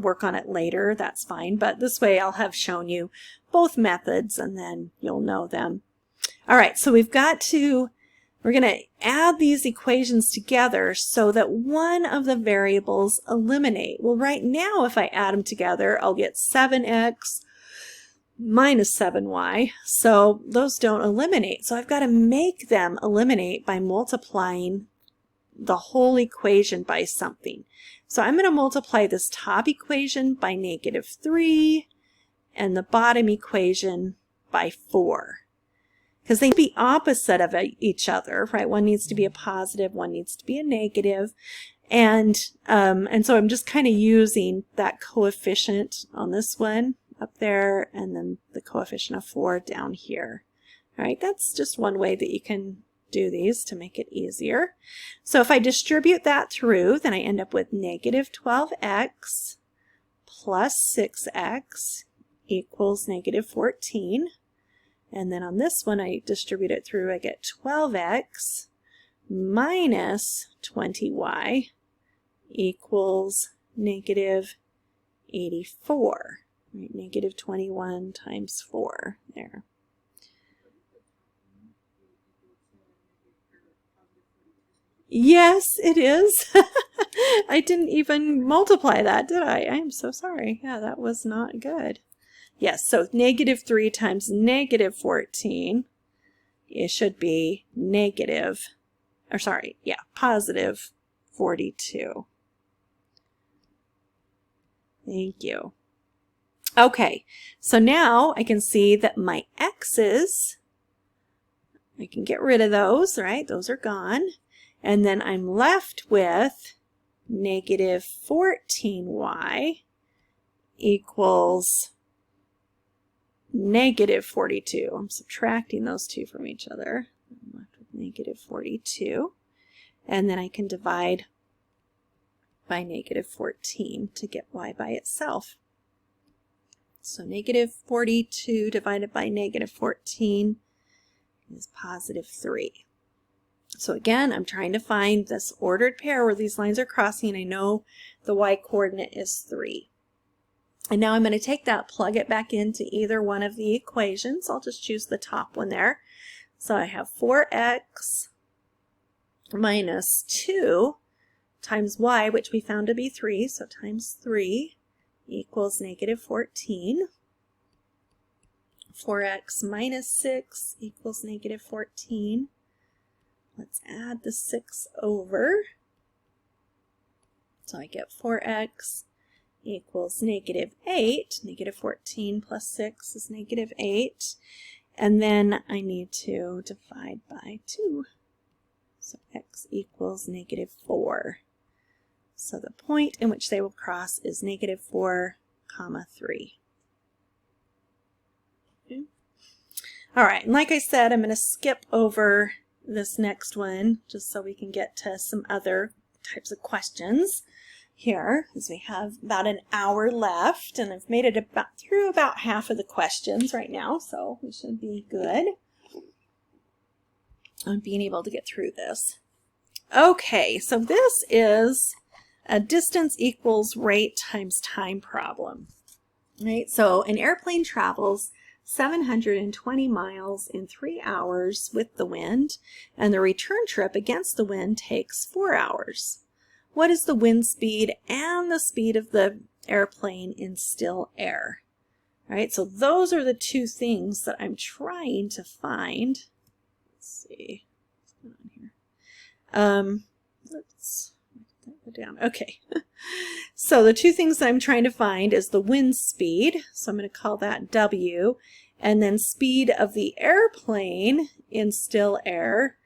work on it later, that's fine. But this way I'll have shown you both methods, and then you'll know them. All right, so we're going to add these equations together so that one of the variables eliminate. Well, right now, if I add them together, I'll get 7x minus 7y. So those don't eliminate. So I've got to make them eliminate by multiplying the whole equation by something. So I'm going to multiply this top equation by negative 3 and the bottom equation by 4. Because they be opposite of each other, right? One needs to be a positive, one needs to be a negative. And so I'm just kind of using that coefficient on this one up there, and then the coefficient of 4 down here. All right, that's just one way that you can do these to make it easier. So if I distribute that through, then I end up with negative 12x plus 6x equals negative 14. And then on this one, I distribute it through, I get 12x minus 20y equals negative 84. Right, negative 21 times 4 there. Yes, it is. I didn't even multiply that, did I? I am so sorry. Yeah, that was not good. Yes, so negative 3 times negative 14, it should be positive 42. Thank you. Okay, so now I can see that my x's, I can get rid of those, right? Those are gone. And then I'm left with negative 14y equals negative 42. I'm subtracting those two from each other. I'm left with negative 42. And then I can divide by negative 14 to get y by itself. So negative 42 divided by negative 14 is positive 3. So again, I'm trying to find this ordered pair where these lines are crossing. I know the y-coordinate is 3. And now I'm going to take that, plug it back into either one of the equations. I'll just choose the top one there. So I have 4x minus 2 times y, which we found to be 3, so times 3 equals negative 14. 4x minus 6 equals negative 14. Let's add the 6 over. So I get 4x equals negative 8. Negative 14 plus 6 is negative 8. And then I need to divide by 2. So x equals negative 4. So the point in which they will cross is negative 4, 3. Okay. All right, and like I said, I'm going to skip over this next one just so we can get to some other types of questions here, as we have about an hour left, and I've made it through about half of the questions right now, so we should be good on being able to get through this. Okay, so this is a distance equals rate times time problem, right? So an airplane travels 720 miles in 3 hours with the wind, and the return trip against the wind takes 4 hours. What is the wind speed and the speed of the airplane in still air? All right, so those are the two things that I'm trying to find. Let's see what's going on here. Let's write that down. Okay, so the two things that I'm trying to find is the wind speed, so I'm going to call that W, and then speed of the airplane in still air.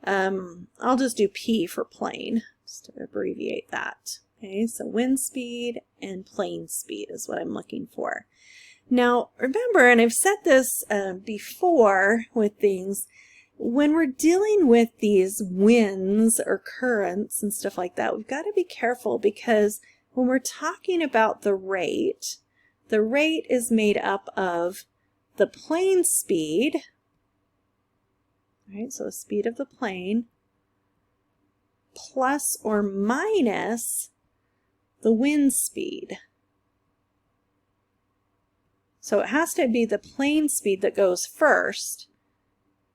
I'll just do P for plane, just to abbreviate that. Okay, so wind speed and plane speed is what I'm looking for. Now, remember, and I've said this before with things, when we're dealing with these winds or currents and stuff like that, we've got to be careful, because when we're talking about the rate is made up of the plane speed, right? So the speed of the plane plus or minus the wind speed. So it has to be the plane speed that goes first,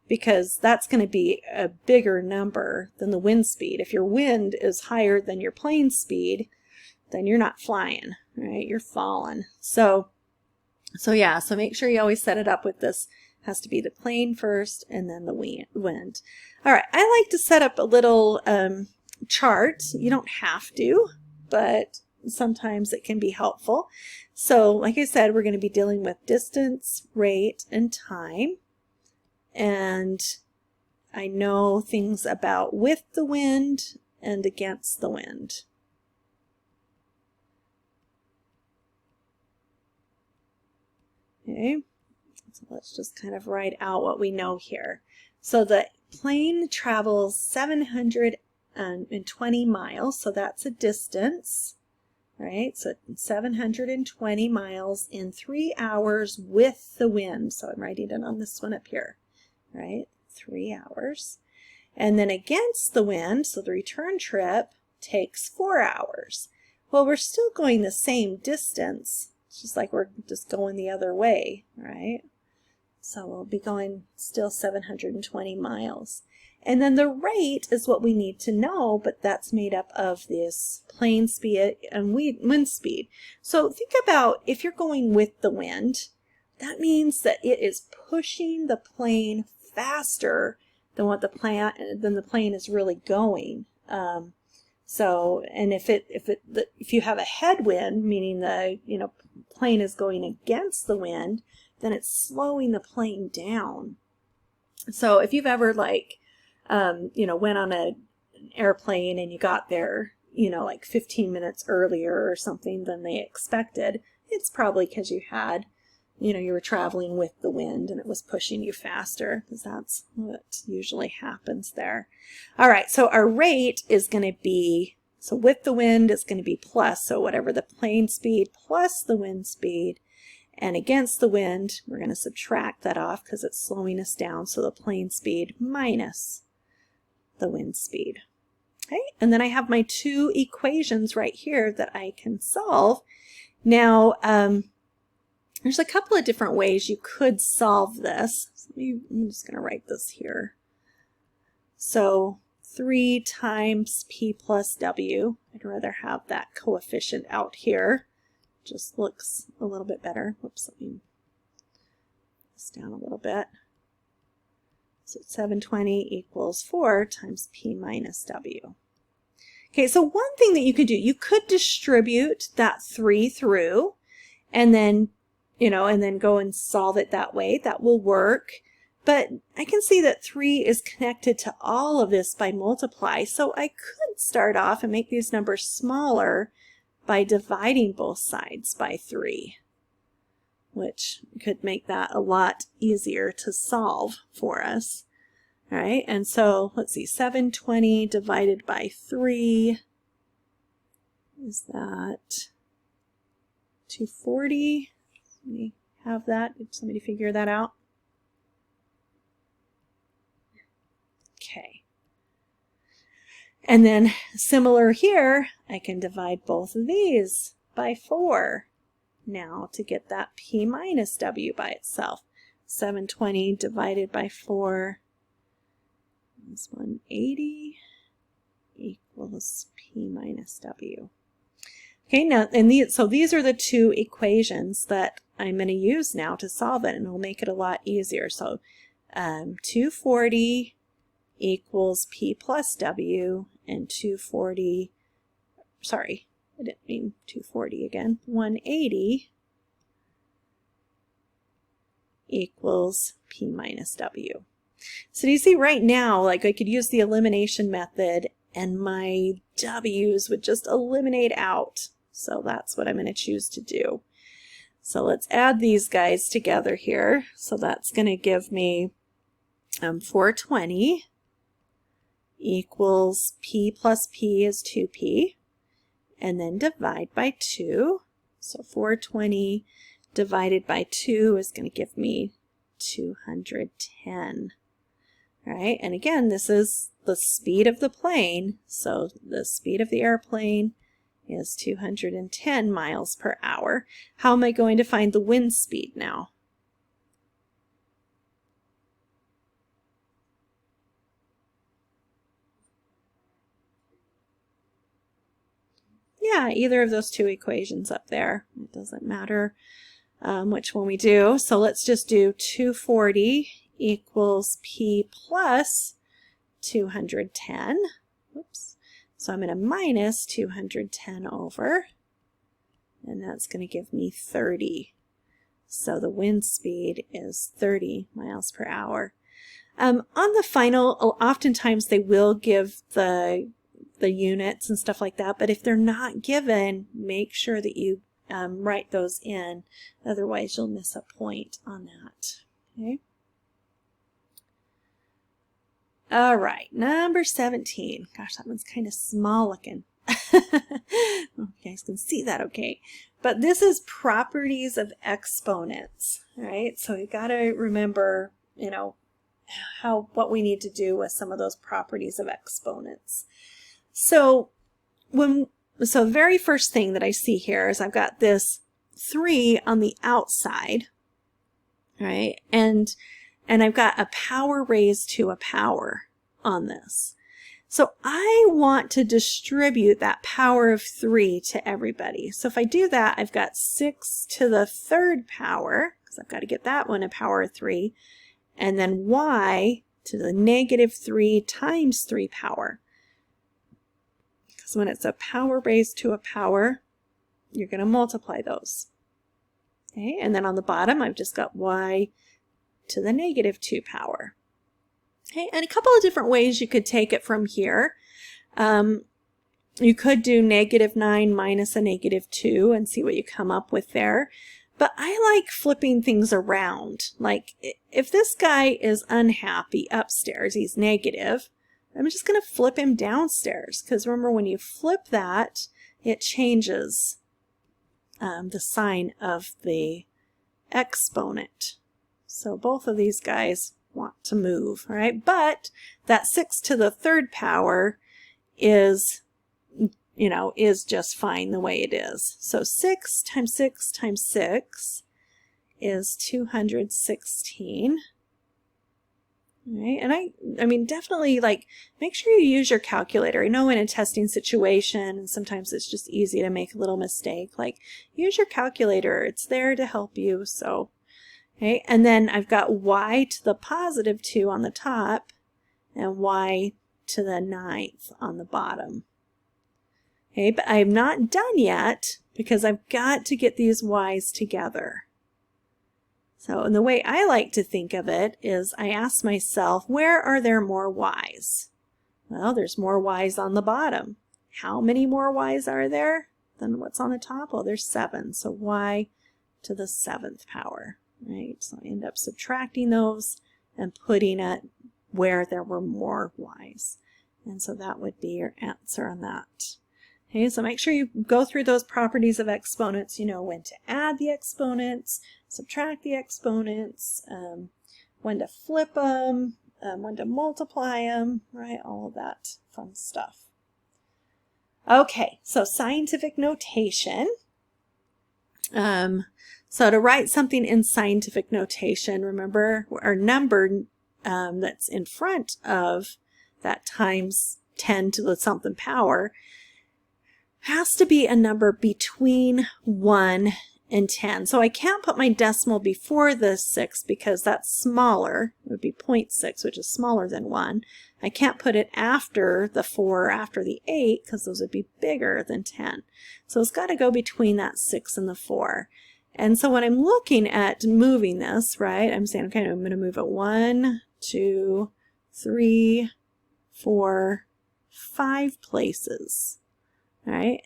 because that's going to be a bigger number than the wind speed. If your wind is higher than your plane speed, then you're not flying, right? You're falling. So make sure you always set it up with this. It has to be the plane first and then the wind. All right, I like to set up a little chart. You don't have to, but sometimes it can be helpful. So like I said, we're going to be dealing with distance, rate, and time. And I know things about with the wind and against the wind. Okay, so let's just kind of write out what we know here. So the plane travels 720 miles, so that's a distance, right? So 720 miles in 3 hours with the wind. So I'm writing it on this one up here, right? 3 hours. And then against the wind, so the return trip takes 4 hours. Well, we're still going the same distance. It's just like we're just going the other way, right? So we'll be going still 720 miles. And then the rate is what we need to know, but that's made up of this plane speed and wind speed. So think about if you're going with the wind, that means that it is pushing the plane faster than what the plane is really going. And if you have a headwind, meaning the plane is going against the wind, then it's slowing the plane down. So if you've ever like, went on an airplane and you got there, like 15 minutes earlier or something than they expected, it's probably because you had, you were traveling with the wind and it was pushing you faster, because that's what usually happens there. All right, so our rate is going to be, so with the wind, it's going to be plus, so whatever the plane speed plus the wind speed, and against the wind, we're going to subtract that off because it's slowing us down, so the plane speed minus the wind speed. Okay, and then I have my two equations right here that I can solve. Now, there's a couple of different ways you could solve this. So I'm just going to write this here. So 3 times p plus w. I'd rather have that coefficient out here. Just looks a little bit better. Whoops, let me move this down a little bit. So 720 equals 4 times p minus w. Okay, so one thing that you could do, you could distribute that 3 through, and then go and solve it that way. That will work. But I can see that 3 is connected to all of this by multiply. So I could start off and make these numbers smaller by dividing both sides by 3, which could make that a lot easier to solve for us. All right, and so let's see, 720 divided by 3, is that 240? Let me have that. Did somebody figure that out? Okay. And then similar here, I can divide both of these by 4 now to get that p minus w by itself. 720 divided by 4 is 180 equals p minus w. Okay, now, so these are the two equations that I'm going to use now to solve it, and it'll make it a lot easier. So 240 equals p plus w, and 240, sorry, I didn't mean 240 again, 180 equals p minus w. So do you see right now, like I could use the elimination method and my w's would just eliminate out. So that's what I'm going to choose to do. So let's add these guys together here. So that's going to give me 420 equals p plus p is 2p, and then divide by 2. So 420 divided by 2 is going to give me 210. All right, and again, this is the speed of the plane. So the speed of the airplane is 210 miles per hour. How am I going to find the wind speed now? Yeah, either of those two equations up there. It doesn't matter which one we do. So let's just do 240 equals p plus 210. Oops. So I'm going to minus 210 over, and that's going to give me 30. So the wind speed is 30 miles per hour. On the final, oftentimes they will give the units and stuff like that, but if they're not given, make sure that you write those in. Otherwise, you'll miss a point on that. Okay. All right, number 17. Gosh, that one's kind of small looking. You guys can see that okay. But this is properties of exponents. All right, so you got to remember, what we need to do with some of those properties of exponents. So the very first thing that I see here is I've got this 3 on the outside, right? And I've got a power raised to a power on this. So I want to distribute that power of 3 to everybody. So if I do that, I've got 6 to the 3rd power, because I've got to get that one a power of 3, and then y to the negative 3 times 3 power. Because when it's a power raised to a power, you're going to multiply those. Okay, and then on the bottom, I've just got y to the negative 2 power. Okay, and a couple of different ways you could take it from here. You could do -9 minus a -2 and see what you come up with there. But I like flipping things around. Like if this guy is unhappy upstairs, he's negative, I'm just going to flip him downstairs. Because remember, when you flip that, it changes the sign of the exponent. So both of these guys want to move, all right? But that 6 to the 3rd power is, you know, is just fine the way it is. So 6 times 6 times 6 is 216. All right, and I mean, definitely, like, make sure you use your calculator. I know in a testing situation, and sometimes it's just easy to make a little mistake. Like, use your calculator. It's there to help you. So, okay, and then I've got y to the positive 2 on the top and y to the 9th on the bottom. Okay, but I'm not done yet because I've got to get these y's together. So, and the way I like to think of it is I ask myself, where are there more y's? Well, there's more y's on the bottom. How many more y's are there than what's on the top? Well, there's 7. So y to the 7th power, right? So I end up subtracting those and putting it where there were more y's. And so that would be your answer on that. Okay, so make sure you go through those properties of exponents. You know when to add the exponents, subtract the exponents, when to flip them, when to multiply them, right? All of that fun stuff. Okay, so scientific notation. So to write something in scientific notation, remember our number that's in front of that times 10 to the something power has to be a number between 1 and 10. So I can't put my decimal before the 6 because that's smaller. It would be 0.6, which is smaller than 1. I can't put it after the 4 or after the 8 because those would be bigger than 10. So it's got to go between that 6 and the 4. And so when I'm looking at moving this, right, I'm saying, okay, I'm going to move it 1, 2, 3, 4, 5 places. All right,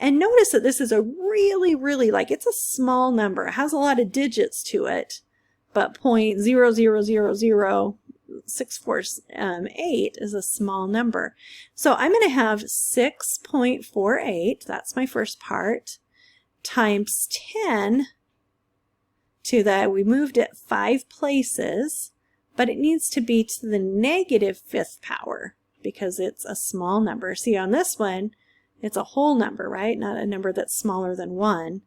and notice that this is a really, like, it's a small number. It has a lot of digits to it, but 0.0000648 is a small number. So I'm going to have 6.48, that's my first part, times 10 to that. We moved it 5 places, but it needs to be to the -5th power because it's a small number. See, on this one, it's a whole number, right? Not a number that's smaller than 1.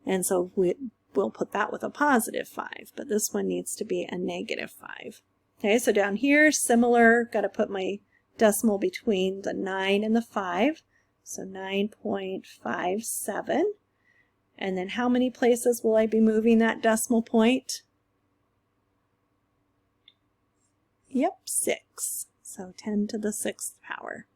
And so we'll put that with a +5, but this one needs to be a -5. Okay, so down here, similar, got to put my decimal between the 9 and the 5. So 9.57. And then how many places will I be moving that decimal point? Yep, 6. So 10 to the 6th power.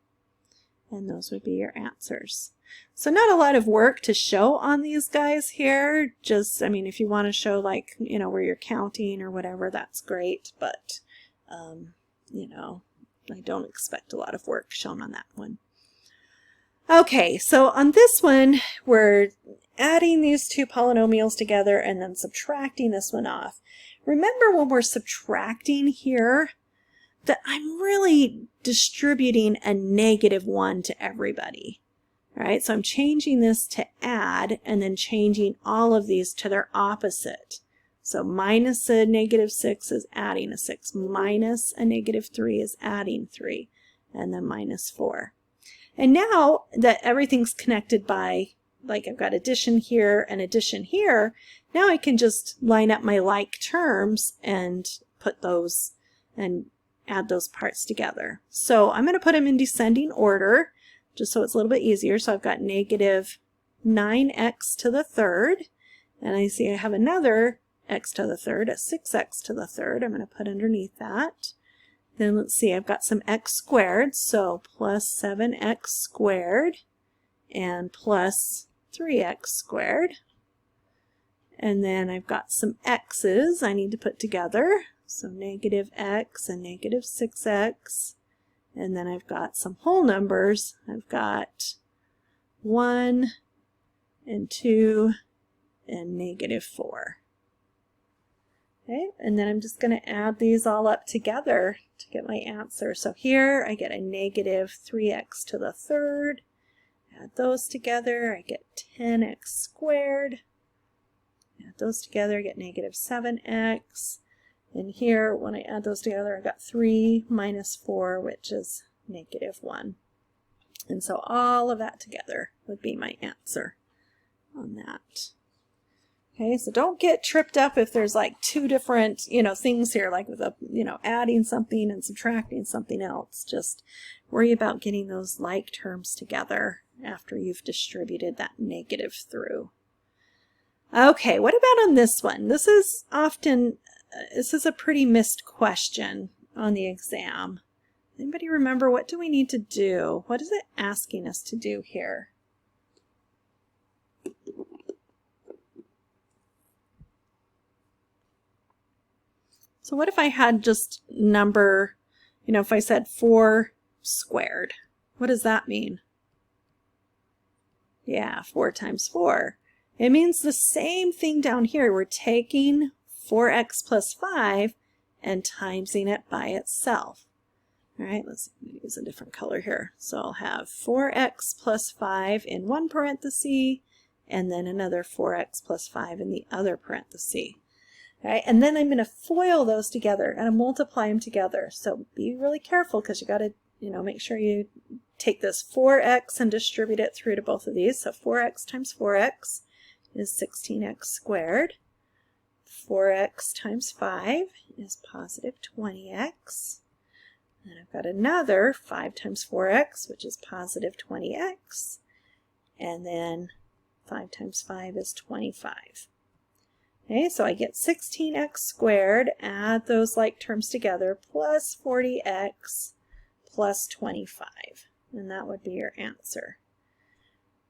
And those would be your answers. So not a lot of work to show on these guys here. Just, I mean, if you want to show, like, you know, where you're counting or whatever, that's great. But, you know, I don't expect a lot of work shown on that one. Okay, so on this one, we're adding these two polynomials together and then subtracting this one off. Remember when we're subtracting here, that I'm really distributing a -1 to everybody. All right, so I'm changing this to add and then changing all of these to their opposite. So minus a -6 is adding a 6, minus a -3 is adding 3, and then -4. And now that everything's connected by, like, I've got addition here and addition here, now I can just line up my like terms and put those and add those parts together. So I'm going to put them in descending order just so it's a little bit easier. So I've got -9x to the 3rd, and I see I have another x to the 3rd, a 6x to the 3rd. I'm going to put underneath that. Then let's see, I've got some x squared, so plus 7x squared and plus 3x squared. And then I've got some x's I need to put together. So negative x and negative 6x. And then I've got some whole numbers. I've got 1 and 2 and negative 4. Okay, and then I'm just going to add these all up together to get my answer. So here I get a negative 3x to the third. Add those together, I get 10x squared. Add those together, I get negative 7x. And here, when I add those together, I got 3 minus 4, which is negative 1. And so all of that together would be my answer on that. Okay, so don't get tripped up if there's like two different, things here, like with adding something and subtracting something else. Just worry about getting those like terms together after you've distributed that negative through. Okay, what about on this one? This is a pretty missed question on the exam. Anybody remember, what do we need to do? What is it asking us to do here? So what if I had just number, if I said 4 squared, what does that mean? Yeah, 4 times 4. It means the same thing down here. We're taking 4x plus 5 and timesing it by itself. All right, let's use a different color here. So I'll have 4x plus 5 in one parenthesis, and then another 4x plus 5 in the other parenthesis. All right, and then I'm going to FOIL those together and multiply them together. So be really careful, because you got to, make sure you take this 4x and distribute it through to both of these. So 4x times 4x is 16x squared. 4x times 5 is positive 20x. And I've got another 5 times 4x, which is positive 20x. And then 5 times 5 is 25. Okay, so I get 16x squared, add those like terms together, plus 40x plus 25. And that would be your answer.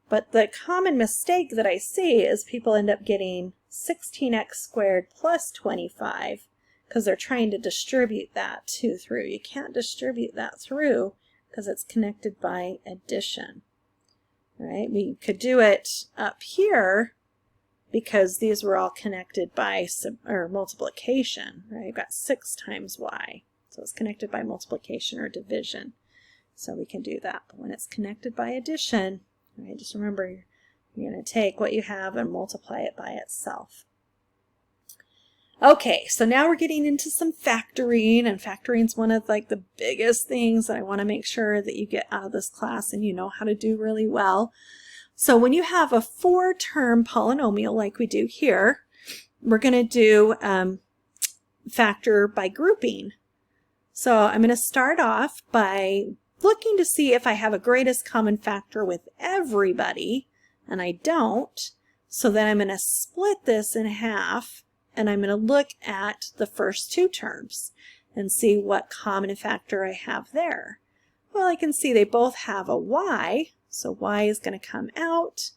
But the common mistake that I see is people end up getting 16x squared plus 25 because they're trying to distribute that 2 through. You can't distribute that through because it's connected by addition. Right? We could do it up here because these were all connected by multiplication. Right? You've got 6 times y. So it's connected by multiplication or division. So we can do that. But when it's connected by addition, right, just remember you're going to take what you have and multiply it by itself. Okay, so now we're getting into some factoring, and factoring is one of the biggest things that I want to make sure that you get out of this class and you know how to do really well. So when you have a 4-term polynomial like we do here, we're going to do factor by grouping. So I'm going to start off by looking to see if I have a greatest common factor with everybody, and I don't. So then I'm going to split this in half, and I'm going to look at the first 2 terms and see what common factor I have there. Well, I can see they both have a y, so y is going to come out,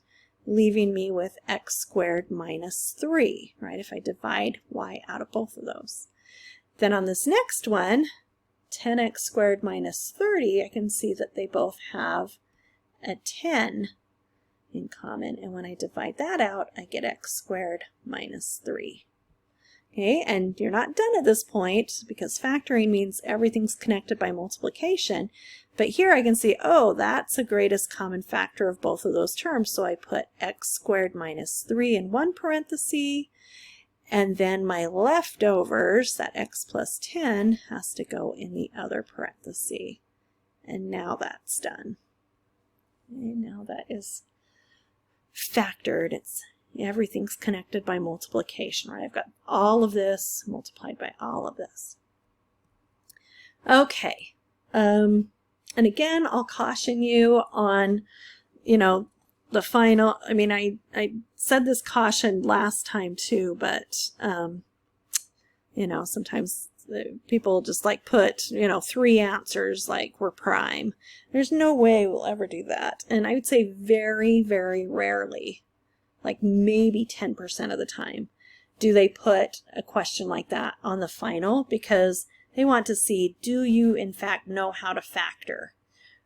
leaving me with x squared minus 3, right, if I divide y out of both of those. Then on this next one, 10x squared minus 30, I can see that they both have a 10 in common, and when I divide that out, I get x squared minus 3. Okay, and you're not done at this point because factoring means everything's connected by multiplication, but here I can see, oh, that's a greatest common factor of both of those terms, so I put x squared minus 3 in one parenthesis, and then my leftovers, that x plus 10, has to go in the other parenthesis. And now that's done. And now that is factored. Everything's connected by multiplication, right? I've got all of this multiplied by all of this. Okay. And again, I'll caution you on, the final, I said this caution last time too, but, sometimes people just put, 3 answers were prime. There's no way we'll ever do that. And I would say very, very rarely like maybe 10% of the time, do they put a question like that on the final, because they want to see, do you in fact know how to factor?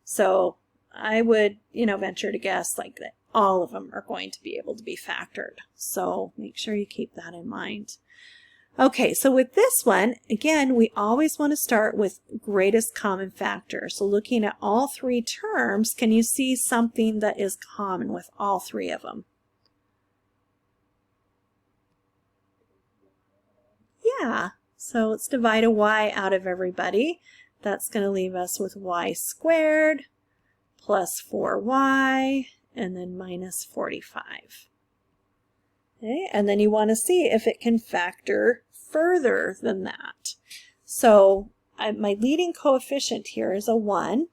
So I would, venture to guess like that all of them are going to be able to be factored. So make sure you keep that in mind. Okay, so with this one, again, we always want to start with greatest common factor. So looking at all three terms, can you see something that is common with all three of them? Yeah, so let's divide a y out of everybody. That's going to leave us with y squared plus 4y and then minus 45. Okay, and then you want to see if it can factor further than that. So my leading coefficient here is a 1.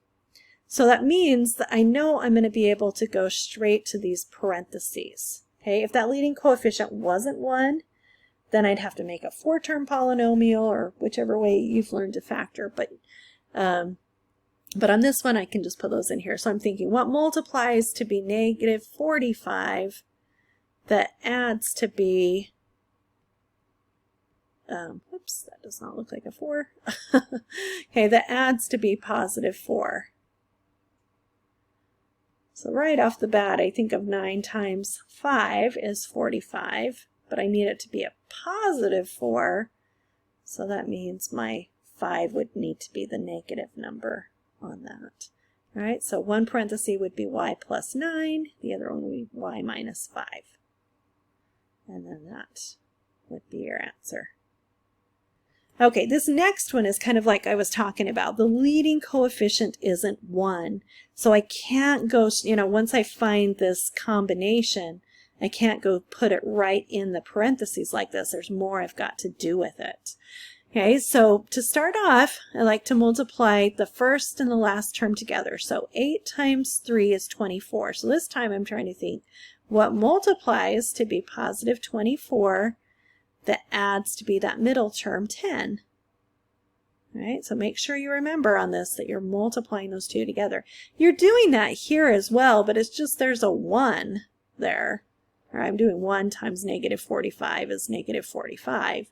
So that means that I know I'm going to be able to go straight to these parentheses. Okay, if that leading coefficient wasn't 1, then I'd have to make a 4-term polynomial, or whichever way you've learned to factor. But on this one, I can just put those in here. So I'm thinking, what multiplies to be negative 45 that adds to be, whoops, that does not look like a 4. Okay, that adds to be positive 4. So right off the bat, I think of 9 times 5 is 45, but I need it to be a positive 4, so that means my 5 would need to be the negative number on that. All right, so one parenthesis would be y plus 9, the other one would be y minus 5. And then that would be your answer. Okay, this next one is kind of like I was talking about. The leading coefficient isn't 1, so I can't go, once I find this combination, I can't go put it right in the parentheses like this. There's more I've got to do with it. Okay, so to start off, I like to multiply the first and the last term together. So 8 times 3 is 24. So this time I'm trying to think, what multiplies to be positive 24 that adds to be that middle term 10? All right, so make sure you remember on this that you're multiplying those two together. You're doing that here as well, but it's just there's a 1 there. Or I'm doing 1 times negative 45 is negative 45.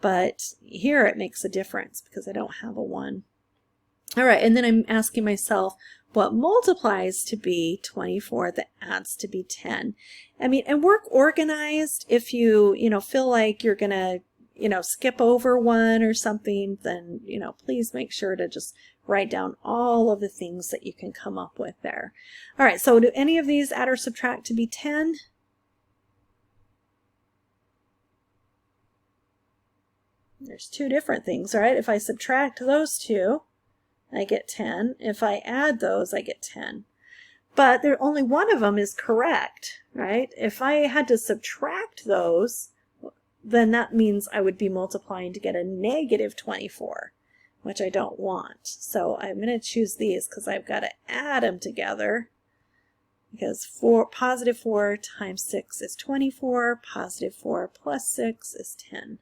But here it makes a difference because I don't have a 1. All right, and then I'm asking myself, what multiplies to be 24 that adds to be 10? I mean, and work organized. If you, feel like you're going to, skip over one or something, then, please make sure to just write down all of the things that you can come up with there. All right, so do any of these add or subtract to be 10? There's two different things, all right? If I subtract those two, I get 10. If I add those, I get 10. But only one of them is correct, right? If I had to subtract those, then that means I would be multiplying to get a negative 24, which I don't want. So I'm going to choose these because I've got to add them together. Because positive 4 times 6 is 24, positive 4 plus 6 is 10.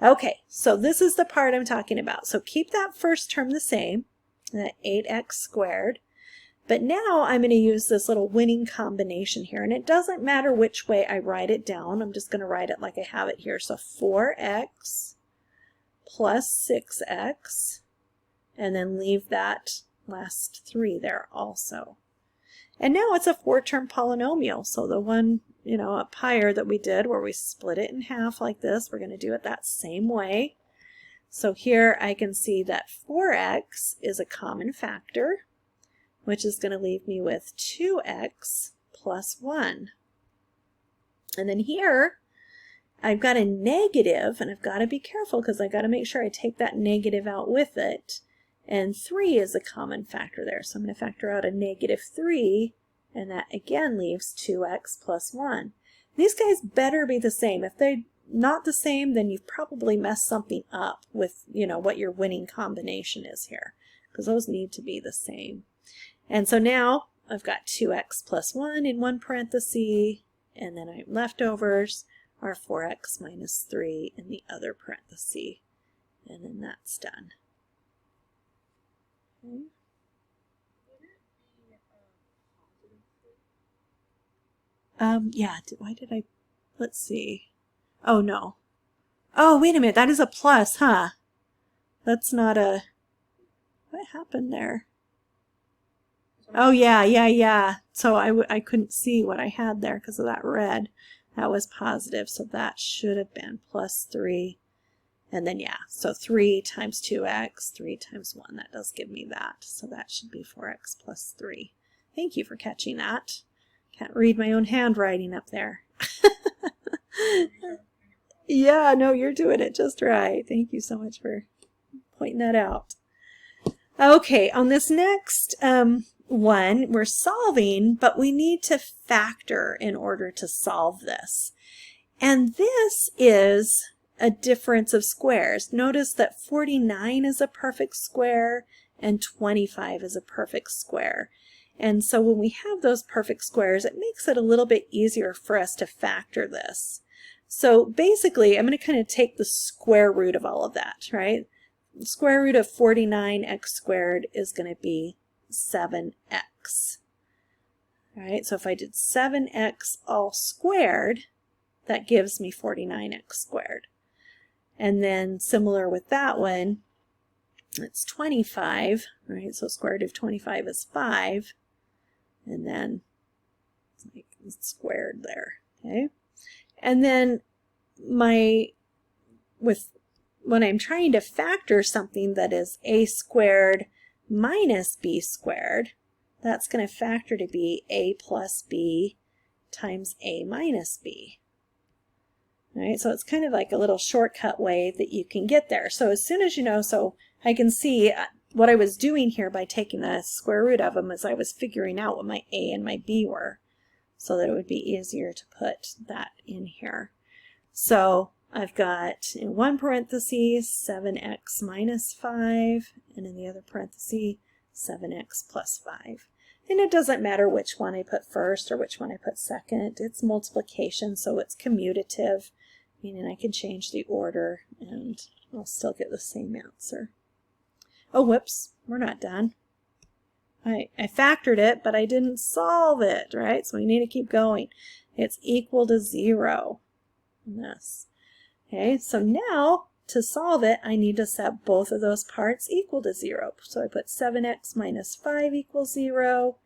Okay, so this is the part I'm talking about. So keep that first term the same, that 8x squared. But now I'm going to use this little winning combination here. And it doesn't matter which way I write it down. I'm just going to write it like I have it here. So 4x plus 6x, and then leave that last 3 there also. And now it's a 4-term polynomial. So the one, up higher that we did where we split it in half like this, we're going to do it that same way. So here I can see that 4x is a common factor, which is going to leave me with 2x plus 1. And then here I've got a negative, and I've got to be careful because I've got to make sure I take that negative out with it. And 3 is a common factor there. So I'm going to factor out a negative 3, and that again leaves 2x plus 1. These guys better be the same. If they're not the same, then you've probably messed something up with, what your winning combination is here, because those need to be the same. And so now I've got 2x plus 1 in one parenthesis, and then my leftovers are 4x minus 3 in the other parenthesis, and then that's done. Okay. Yeah, why did I, let's see. Oh, no. Oh, wait a minute, that is a plus, huh? That's not a, what happened there? Oh, yeah. So I couldn't see what I had there because of that red. That was positive, so that should have been plus 3. And then, yeah, so 3 times 2x, 3 times 1, that does give me that. So that should be 4x plus 3. Thank you for catching that. Can't read my own handwriting up there. Yeah, no, you're doing it just right. Thank you so much for pointing that out. Okay, on this next one, we're solving, but we need to factor in order to solve this. And this is a difference of squares. Notice that 49 is a perfect square and 25 is a perfect square. And so when we have those perfect squares, it makes it a little bit easier for us to factor this. So basically, I'm going to kind of take the square root of all of that, right? The square root of 49x squared is going to be 7x. All right, so if I did 7x all squared, that gives me 49x squared. And then similar with that one, it's 25, right? So square root of 25 is 5. And then it's like it's squared there, okay? And then when I'm trying to factor something that is a squared minus b squared, that's going to factor to be a plus b times a minus b. All right, so it's kind of like a little shortcut way that you can get there. So as soon as you know, so I can see what I was doing here by taking the square root of them as I was figuring out what my a and my b were, so that it would be easier to put that in here. So I've got in one parenthesis 7x minus 5, and in the other parenthesis 7x plus 5. And it doesn't matter which one I put first or which one I put second. It's multiplication, so it's commutative, meaning I can change the order and I'll still get the same answer. Oh, whoops, we're not done. I factored it, but I didn't solve it, right? So we need to keep going. It's equal to 0 in this. Okay, so now to solve it, I need to set both of those parts equal to 0. So I put 7x minus 5 equals 0,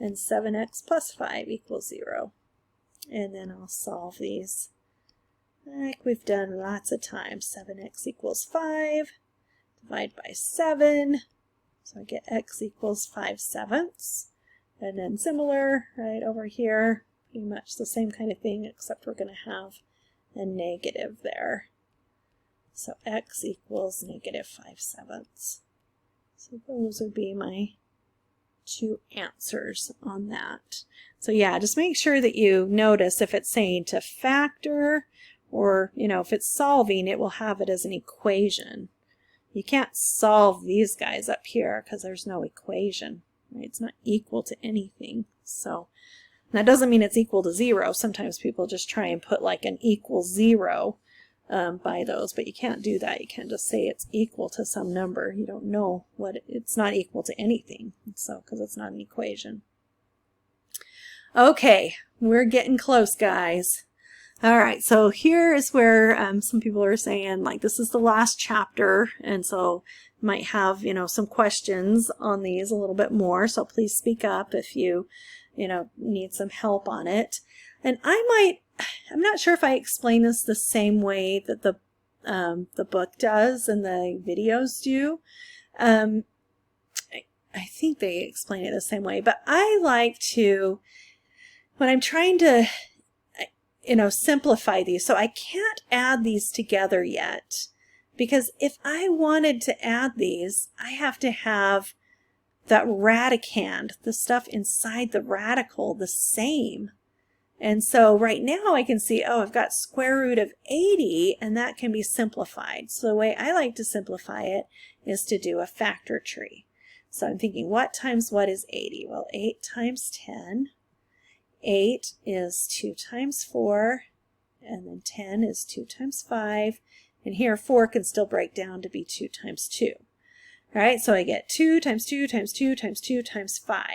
and 7x plus 5 equals 0. And then I'll solve these like we've done lots of times. 7x equals 5, divide by 7. So I get x equals 5/7. And then similar, right over here, pretty much the same kind of thing, except we're going to have a negative there. So x equals negative 5/7. So those would be my 2 answers on that. So yeah, just make sure that you notice if it's saying to factor, or if it's solving, it will have it as an equation. You can't solve these guys up here because there's no equation, right? It's not equal to anything. So that doesn't mean it's equal to 0. Sometimes people just try and put like an equal 0 by those, but you can't do that. You can't just say it's equal to some number. You don't know what it's not equal to anything. So because it's not an equation. Okay, we're getting close, guys. All right, so here is where some people are saying, like, this is the last chapter, and so might have, some questions on these a little bit more, so please speak up if you, need some help on it. And I'm not sure if I explain this the same way that the book does and the videos do. I think they explain it the same way, but I like to, when I'm trying to simplify these. So I can't add these together yet, because if I wanted to add these, I have to have that radicand, the stuff inside the radical, the same. And so right now I can see, I've got square root of 80, and that can be simplified. So the way I like to simplify it is to do a factor tree. So I'm thinking, what times what is 80? Well, 8 times 10. 8 is 2 times 4, and then 10 is 2 times 5, and here 4 can still break down to be 2 times 2. All right, so I get 2 times 2 times 2 times 2 times 5.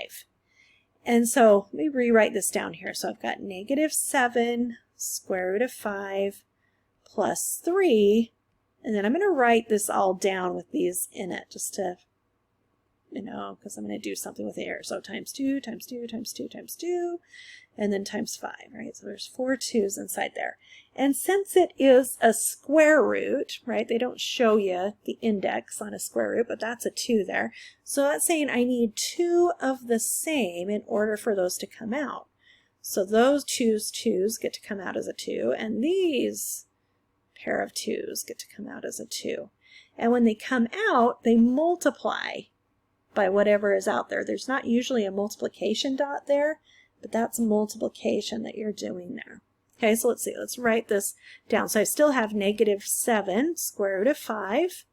And so let me rewrite this down here. So I've got negative 7 square root of 5 plus 3. And then I'm going to write this all down with these in it just to, because I'm going to do something with the error. So times 2, times 2, times 2, times 2, and then times 5, right? So there's 4 2's inside there. And since it is a square root, right, they don't show you the index on a square root, but that's a 2 there. So that's saying I need 2 of the same in order for those to come out. So those 2's get to come out as a 2, and these pair of 2's get to come out as a 2. And when they come out, they multiply by whatever is out there. There's not usually a multiplication dot there, but that's multiplication that you're doing there. Okay, so let's see. Let's write this down. So I still have negative 7 square root of 5,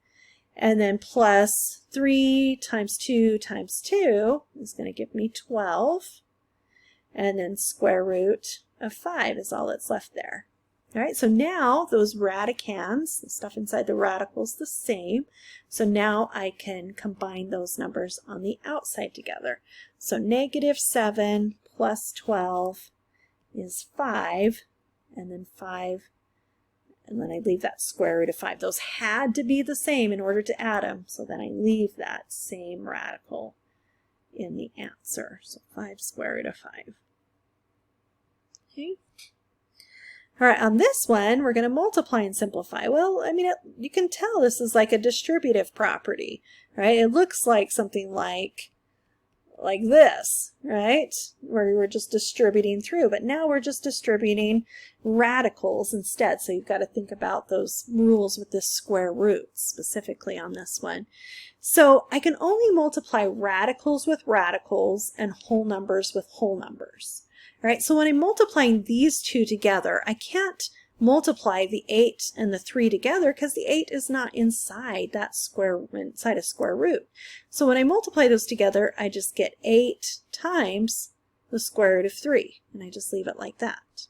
and then plus 3 times 2 times 2 is going to give me 12, and then square root of 5 is all that's left there. All right, so now those radicands, the stuff inside the radical is the same. So now I can combine those numbers on the outside together. So negative 7 plus 12 is 5, and then 5, and then I leave that square root of 5. Those had to be the same in order to add them, so then I leave that same radical in the answer. So 5 square root of 5. Okay. All right, on this one, we're going to multiply and simplify. Well, I mean, you can tell this is like a distributive property, right? It looks like something like this, right? Where we're just distributing through, but now we're just distributing radicals instead. So you've got to think about those rules with this square root specifically on this one. So I can only multiply radicals with radicals and whole numbers with whole numbers. All right, so when I'm multiplying these two together, I can't multiply the 8 and the 3 together because the 8 is not inside that inside a square root. So when I multiply those together, I just get 8 times the square root of 3, and I just leave it like that.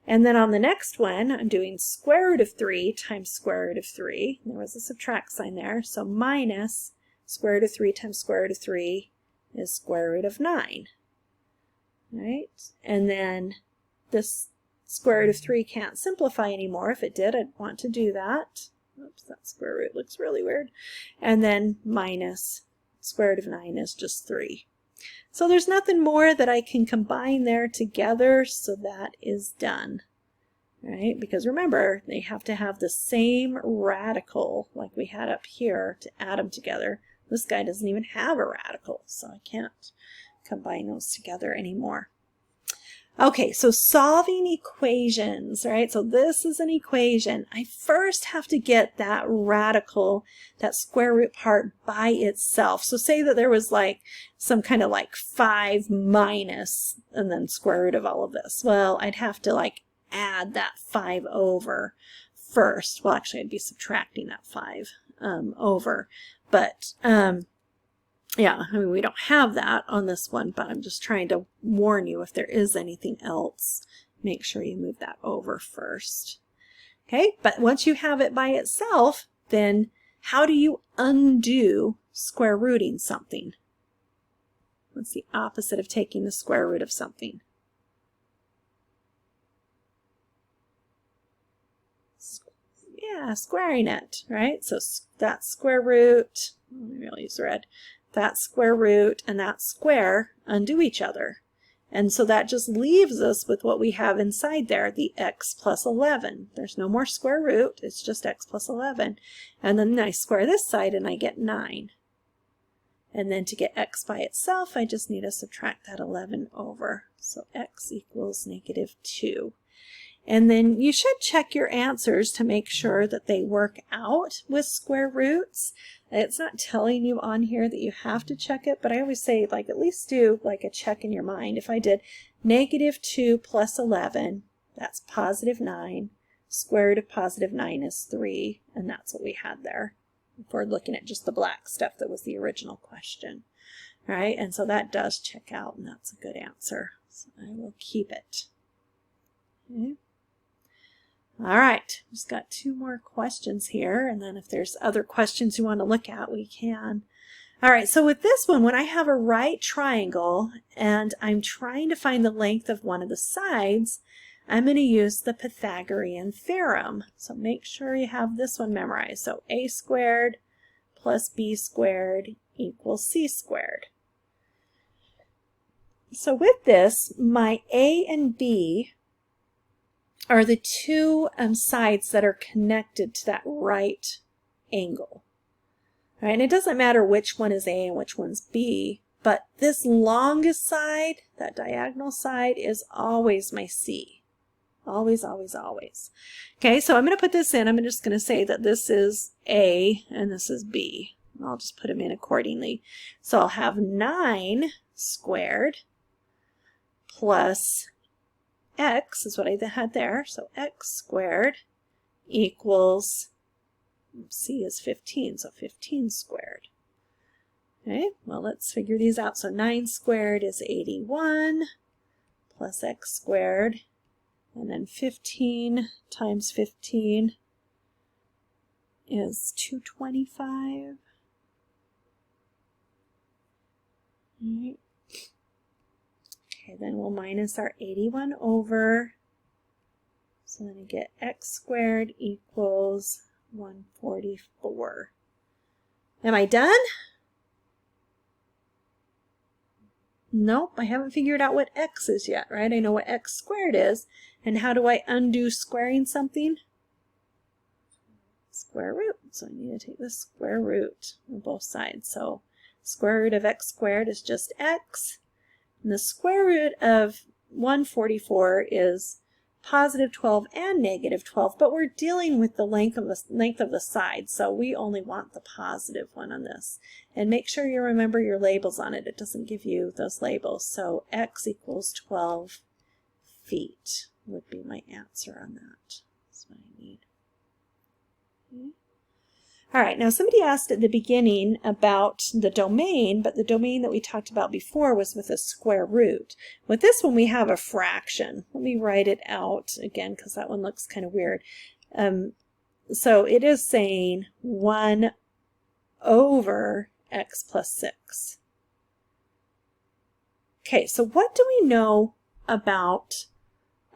And then on the next one, I'm doing square root of 3 times square root of 3. There was a subtract sign there, so minus square root of 3 times square root of 3 is square root of 9. Right? And then this square root of 3 can't simplify anymore. If it did, I'd want to do that. Oops, that square root looks really weird. And then minus square root of 9 is just 3. So there's nothing more that I can combine there together, so that is done. Right? Because remember, they have to have the same radical like we had up here to add them together. This guy doesn't even have a radical, so I can't combine those together anymore. Okay, so solving equations, right? So this is an equation. I first have to get that radical, that square root part by itself. So say that there was like some kind of like 5 minus and then square root of all of this. Well, I'd have to like add that 5 over first. Well, actually I'd be subtracting that 5 over. But yeah, I mean, we don't have that on this one, but I'm just trying to warn you if there is anything else, make sure you move that over first. Okay, but once you have it by itself, then how do you undo square rooting something? What's the opposite of taking the square root of something? Yeah, squaring it, right? So that square root, maybe I'll use red. That square root and that square undo each other. And so that just leaves us with what we have inside there, the x plus 11. There's no more square root, it's just x plus 11. And then I square this side and I get 9. And then to get x by itself, I just need to subtract that 11 over. So x equals negative 2. And then you should check your answers to make sure that they work out with square roots. It's not telling you on here that you have to check it, but I always say, like, at least do like a check in your mind. If I did negative 2 plus 11, that's positive 9. Square root of positive 9 is 3, and that's what we had there. If we're looking at just the black stuff that was the original question. All right, and so that does check out, and that's a good answer. So I will keep it. Okay. All right, just got 2 more questions here, and then if there's other questions you want to look at, we can. All right, so with this one, when I have a right triangle and I'm trying to find the length of one of the sides, I'm going to use the Pythagorean theorem. So make sure you have this one memorized. So a squared plus b squared equals c squared. So with this, my a and b are the two sides that are connected to that right angle. All right, and it doesn't matter which one is A and which one's B, but this longest side, that diagonal side, is always my C. Always, always, always. Okay, so I'm going to put this in. I'm just going to say that this is A and this is B. I'll just put them in accordingly. So I'll have 9 squared plus x is what I had there. So x squared equals, C is 15, so 15 squared. Okay, well, let's figure these out. So 9 squared is 81 plus x squared, and then 15 times 15 is 225. All right. Okay, then we'll minus our 81 over. So then I get x squared equals 144. Am I done? Nope, I haven't figured out what x is yet, right? I know what x squared is. And how do I undo squaring something? Square root. So I need to take the square root on both sides. So square root of x squared is just x. And the square root of 144 is positive 12 and negative 12, but we're dealing with the length of the side, so we only want the positive one on this. And make sure you remember your labels on it. It doesn't give you those labels. So x equals 12 feet would be my answer on that. That's what I need. Okay. All right, now somebody asked at the beginning about the domain, but the domain that we talked about before was with a square root. With this one, we have a fraction. Let me write it out again because that one looks kind of weird. So it is saying 1 over x plus 6. Okay, so what do we know about,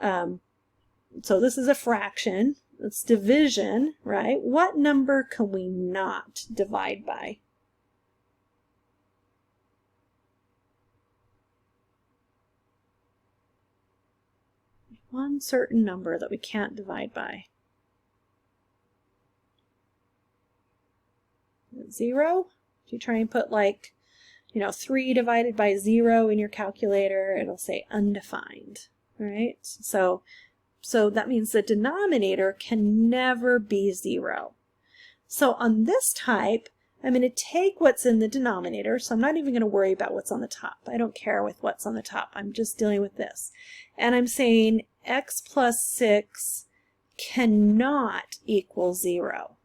so this is a fraction. It's division, right? What number can we not divide by? One certain number that we can't divide by. 0? If you try and put 3 divided by 0 in your calculator, it'll say undefined, right? So that means the denominator can never be 0. So on this type, I'm going to take what's in the denominator, so I'm not even going to worry about what's on the top. I don't care with what's on the top. I'm just dealing with this. And I'm saying x plus 6 cannot equal 0.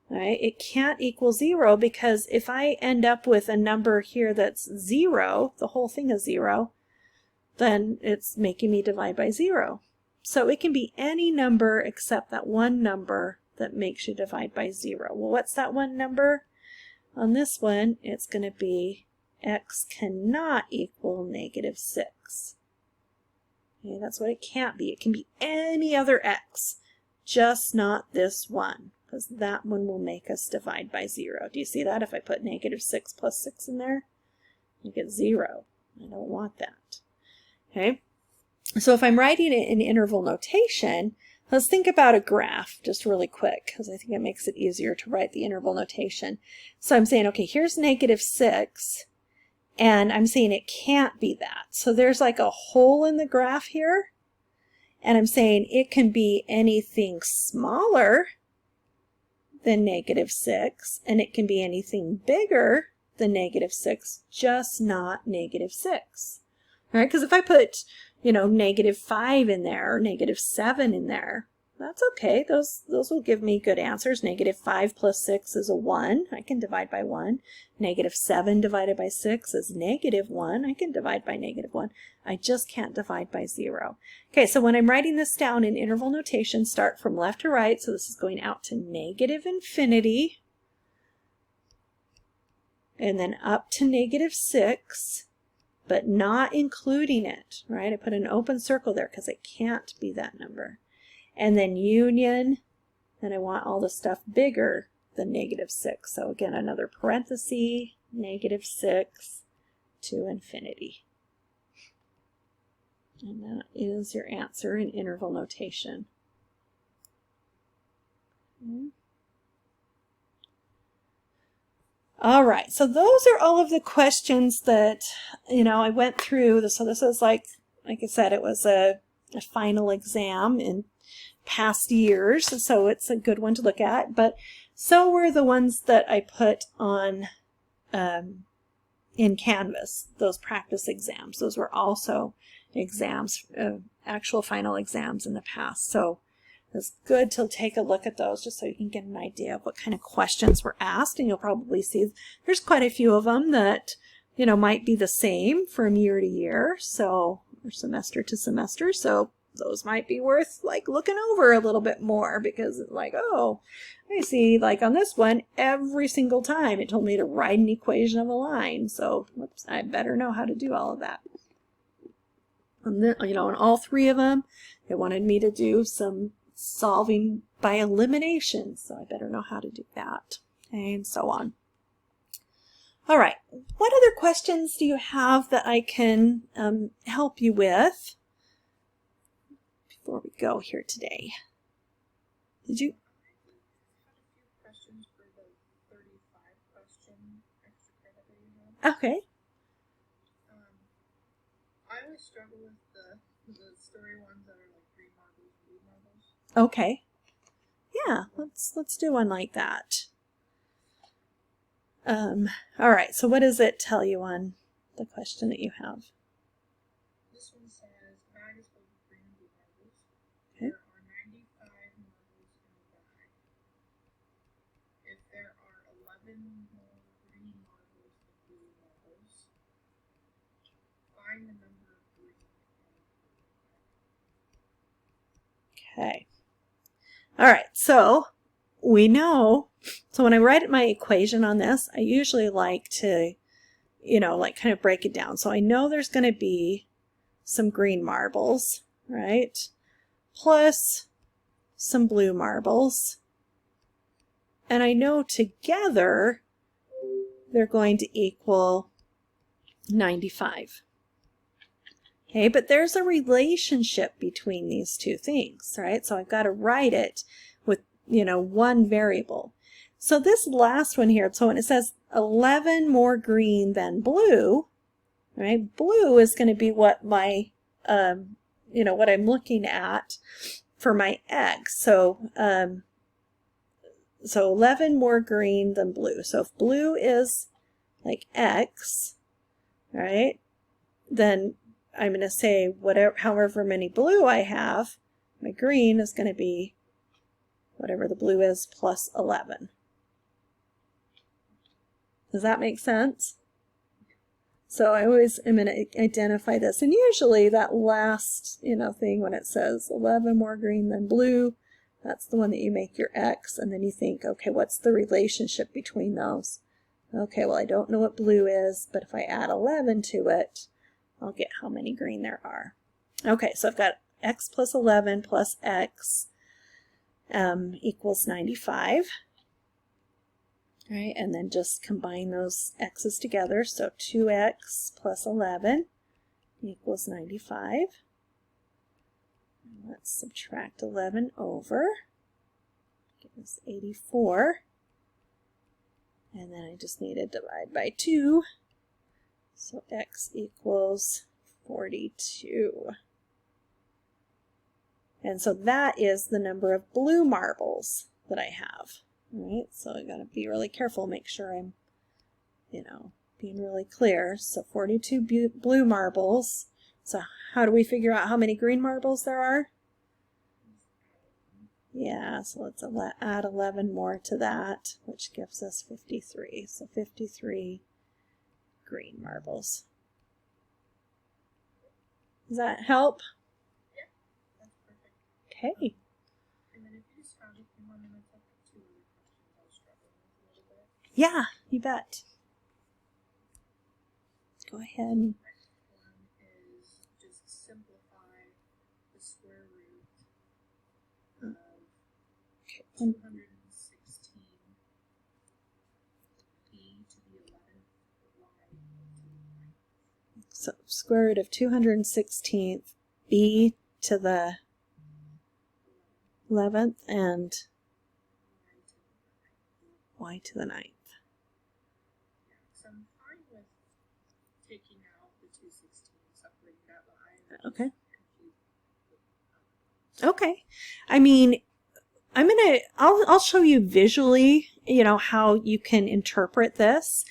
All right? It can't equal 0 because if I end up with a number here that's 0, the whole thing is 0, then it's making me divide by 0. So it can be any number except that one number that makes you divide by 0. Well, what's that one number? On this one, it's going to be x cannot equal negative 6. Okay, that's what it can't be. It can be any other x, just not this one, because that one will make us divide by 0. Do you see that? If I put negative 6 plus 6 in there, you get 0. I don't want that. Okay, so if I'm writing it in interval notation, let's think about a graph just really quick because I think it makes it easier to write the interval notation. So I'm saying, okay, here's negative 6, and I'm saying it can't be that. So there's like a hole in the graph here, and I'm saying it can be anything smaller than negative 6, and it can be anything bigger than negative 6, just not negative 6. All right, because if I put, negative 5 in there or negative 7 in there, that's okay. Those will give me good answers. Negative 5 plus 6 is a 1. I can divide by 1. Negative 7 divided by 6 is negative 1. I can divide by negative 1. I just can't divide by 0. Okay, so when I'm writing this down in interval notation, start from left to right. So this is going out to negative infinity. and then up to -6, but not including it, right? I put an open circle there because it can't be that number. And then union, and I want all the stuff bigger than -6. So again, another parenthesis, -6 to infinity. And that is your answer in interval notation. Okay. All right, so those are all of the questions that, I went through. So this is like I said, it was a final exam in past years, so it's a good one to look at. But so were the ones that I put on in Canvas, those practice exams. Those were also exams, actual final exams in the past. So it's good to take a look at those just so you can get an idea of what kind of questions were asked. And you'll probably see there's quite a few of them that, might be the same from year to year, or semester to semester. So those might be worth looking over a little bit more, because it's oh, I see on this one, every single time it told me to write an equation of a line. So whoops, I better know how to do all of that. And then, on all three of them, it wanted me to do some solving by elimination, so I better know how to do that, and so on. All right, what other questions do you have that I can help you with before we go here today? Did you? I had a few questions for the 35 question extra credit that you have. Okay. I always struggle with the story ones that are like green marbles, blue marbles. Okay. Yeah, let's do one like that. All right, so what does it tell you on the question that you have? This one says, bag is full of green and blue marbles. Okay. There are 95 marbles in the bag. If there are 11 more green marbles than blue marbles, find the number of green and blue. Okay. All right, so we know, so when I write my equation on this, I usually like to, kind of break it down. So I know there's going to be some green marbles, right? Plus some blue marbles. And I know together they're going to equal 95. Okay, but there's a relationship between these two things, right? So I've got to write it with, one variable. So this last one here, so when it says 11 more green than blue, right? Blue is going to be what my, what I'm looking at for my x. So, so 11 more green than blue. So if blue is like x, right, then I'm going to say however many blue I have, my green is going to be whatever the blue is plus 11. Does that make sense? So I always am going to identify this. And usually that last, thing when it says 11 more green than blue, that's the one that you make your X. And then you think, okay, what's the relationship between those? Okay, well, I don't know what blue is, but if I add 11 to it, I'll get how many green there are. Okay, so I've got X plus 11 plus X equals 95. All right, and then just combine those x's together. So 2x plus 11 equals 95. And let's subtract 11 over. Give us 84. And then I just need to divide by 2. So x equals 42. And so that is the number of blue marbles that I have. All right, so I got to be really careful, make sure I'm, being really clear. So 42 blue marbles. So how do we figure out how many green marbles there are? Yeah, so let's add 11 more to that, which gives us 53. So 53 green marbles. Does that help? Yeah, that's perfect. Okay. And then if you just found it in 1 minute, I'll put 2 other questions I was struggling with a little bit. Yeah, you bet. go ahead. Next one is just simplify the square root of 216 b to the 11th y to the 9th. So square root of 216th b to the 11th and y to the 9th. Yeah, so I'm fine with taking out the 216, separating that line. Okay. Confused with Okay. I mean, I'll show you visually, how you can interpret this.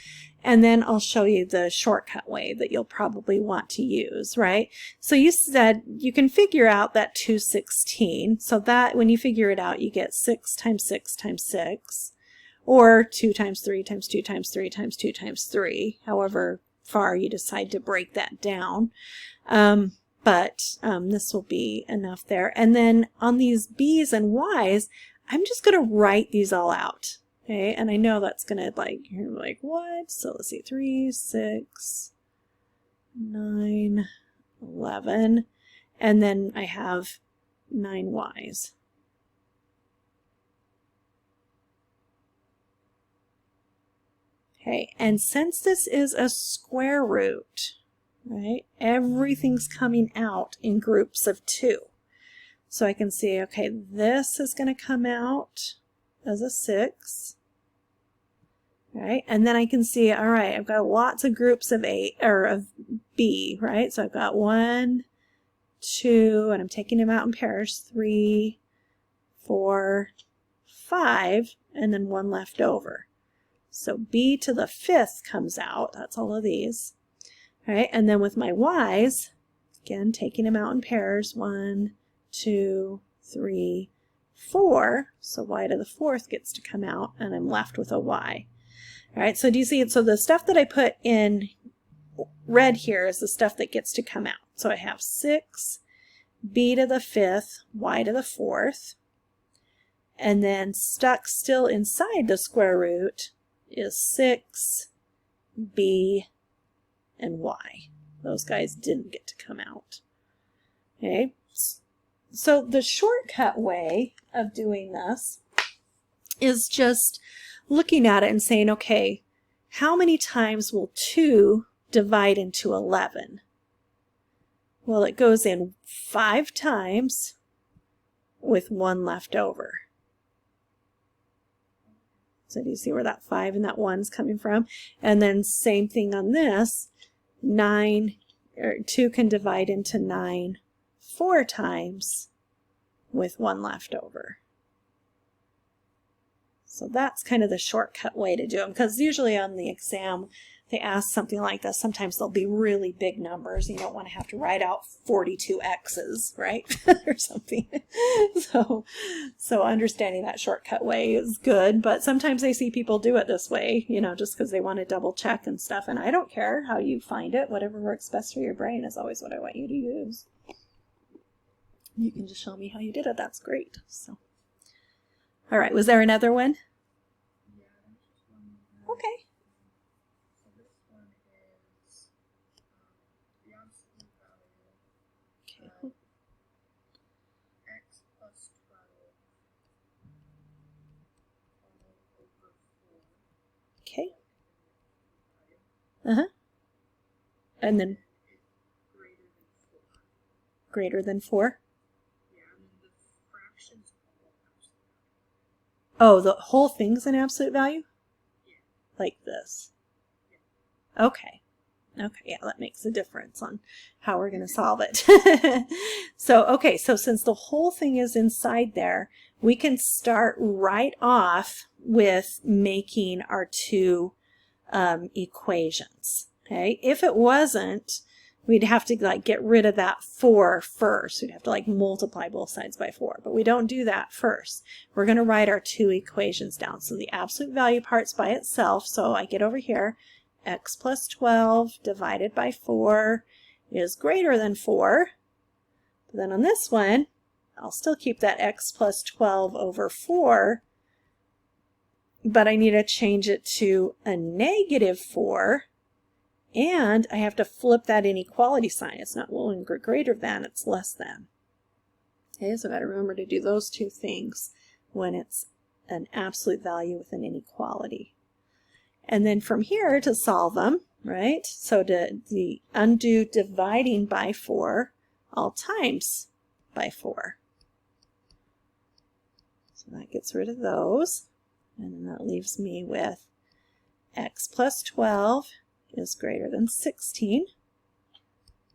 And then I'll show you the shortcut way that you'll probably want to use, right? So you said you can figure out that 216. So that when you figure it out, you get 6 times 6 times 6, or 2 times 3 times 2 times 3 times 2 times 3, however far you decide to break that down. But this will be enough there. And then on these B's and Y's, I'm just going to write these all out. Okay, and I know that's going to you're like, what? So let's see, 3, 6, 9, 11, and then I have 9 Y's. Okay, and since this is a square root, right, everything's coming out in groups of 2. So I can see, okay, this is going to come out as a 6, right? And then I can see, all right, I've got lots of groups of 8 or of B, right? So I've got 1, 2, and I'm taking them out in pairs, 3, 4, 5, and then 1 left over. So B to the 5th comes out. That's all of these. All right, and then with my Y's, again, taking them out in pairs, 1, 2, 3, 4. So Y to the 4th gets to come out, and I'm left with a Y. All right, so do you see it? So the stuff that I put in red here is the stuff that gets to come out. So I have 6, B to the 5th, Y to the 4th, and then stuck still inside the square root is 6, B, and Y. Those guys didn't get to come out. Okay, so the shortcut way of doing this is just looking at it and saying, okay, how many times will 2 divide into 11? Well, it goes in 5 times with 1 left over. So do you see where that 5 and that 1's coming from? And then same thing on this, 2 can divide into 9 4 times with 1 left over. So that's kind of the shortcut way to do them, because usually on the exam they ask something like this. Sometimes they'll be really big numbers. You don't want to have to write out 42 X's, right? Or something. So understanding that shortcut way is good, but sometimes I see people do it this way, just because they want to double check and stuff. And I don't care how you find it. Whatever works best for your brain is always what I want you to use. You can just show me how you did it. That's great. So, all right. Was there another one? Yeah, there's just one more. Okay. So this one is the absolute value Okay. of x plus 12 all over 4. Okay. Uh-huh. And then It's greater than 4. greater than 4. Yeah, and then the fractions all absolute value. Oh, the whole thing's an absolute value? Yeah. Like this. Okay. Okay, yeah, that makes a difference on how we're going to solve it. So since the whole thing is inside there, we can start right off with making our 2 equations. Okay, if it wasn't, we'd have to get rid of that 4 first. We'd have to multiply both sides by 4, but we don't do that first. We're going to write our 2 equations down. So the absolute value part's by itself. So I get over here, x plus 12 divided by 4 is greater than 4. But then on this one, I'll still keep that x plus 12 over 4, but I need to change it to a negative 4 And I have to flip that inequality sign. It's not longer greater than, it's less than. Okay, so I've got to remember to do those two things when it's an absolute value with an inequality. And then from here to solve them, right? So to undo dividing by 4, all times by 4. So that gets rid of those. And then that leaves me with x plus 12 is greater than 16.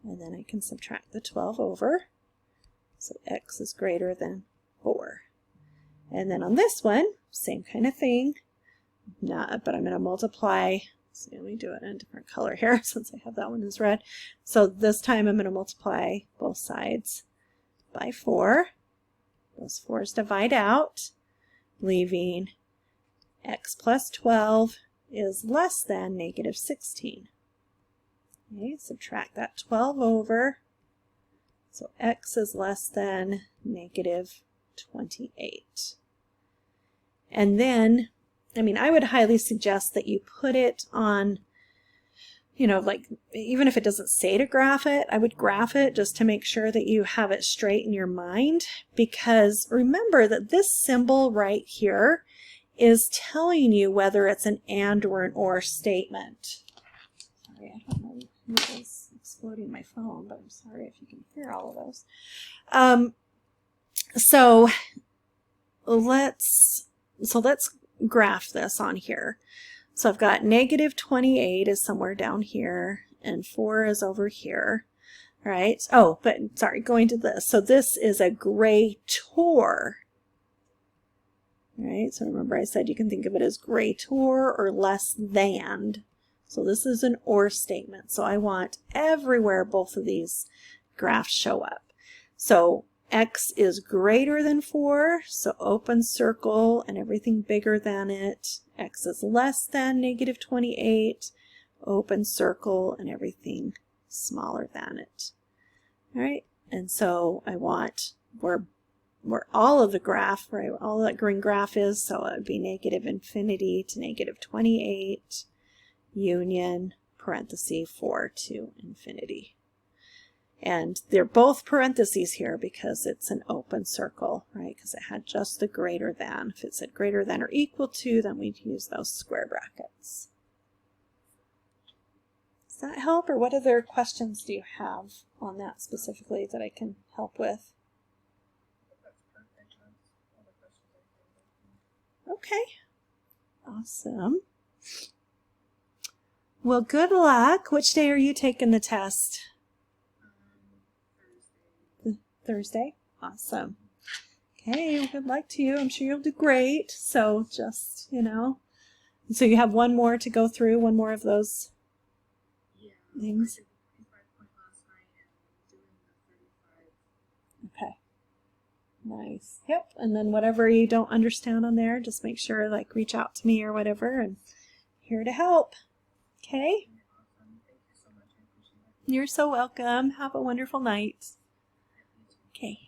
And then I can subtract the 12 over. So x is greater than 4. And then on this one, same kind of thing. But I'm going to multiply. So let me do it in a different color here since I have that one as red. So this time I'm going to multiply both sides by 4. Those 4's divide out, leaving x plus 12 is less than negative 16. Okay, subtract that 12 over. So x is less than negative 28. And then, I mean, I would highly suggest that you put it on, you know, like, even if it doesn't say to graph it, I would graph it just to make sure that you have it straight in your mind. Because remember that this symbol right here is telling you whether it's an and or an or statement. Sorry, I don't know who is exploding my phone, but I'm sorry if you can hear all of those. So let's graph this on here. So I've got negative 28 is somewhere down here, and 4 is over here. All right. Oh, but sorry, going to this. So this is a greater. All right. So remember I said you can think of it as greater or less than. So this is an or statement. So I want everywhere both of these graphs show up. So x is greater than 4, so open circle and everything bigger than it. X is less than negative 28, open circle and everything smaller than it. All right, and so I want where all of the graph, right, all that green graph is, so it would be negative infinity to negative 28, union, parenthesis, 4 to infinity. And they're both parentheses here because it's an open circle, right? Because it had just the greater than. If it said greater than or equal to, then we'd use those square brackets. Does that help? Or what other questions do you have on that specifically that I can help with? Okay. Awesome. Well, good luck. Which day are you taking the test? Thursday? Awesome. Okay, well, good luck to you. I'm sure you'll do great. So just, you know. So you have one more to go through, one more of those things? Okay. Nice. Yep. And then whatever you don't understand on there, just make sure, like, reach out to me or whatever, and here to help. Okay? You're so welcome. Have a wonderful night. Okay.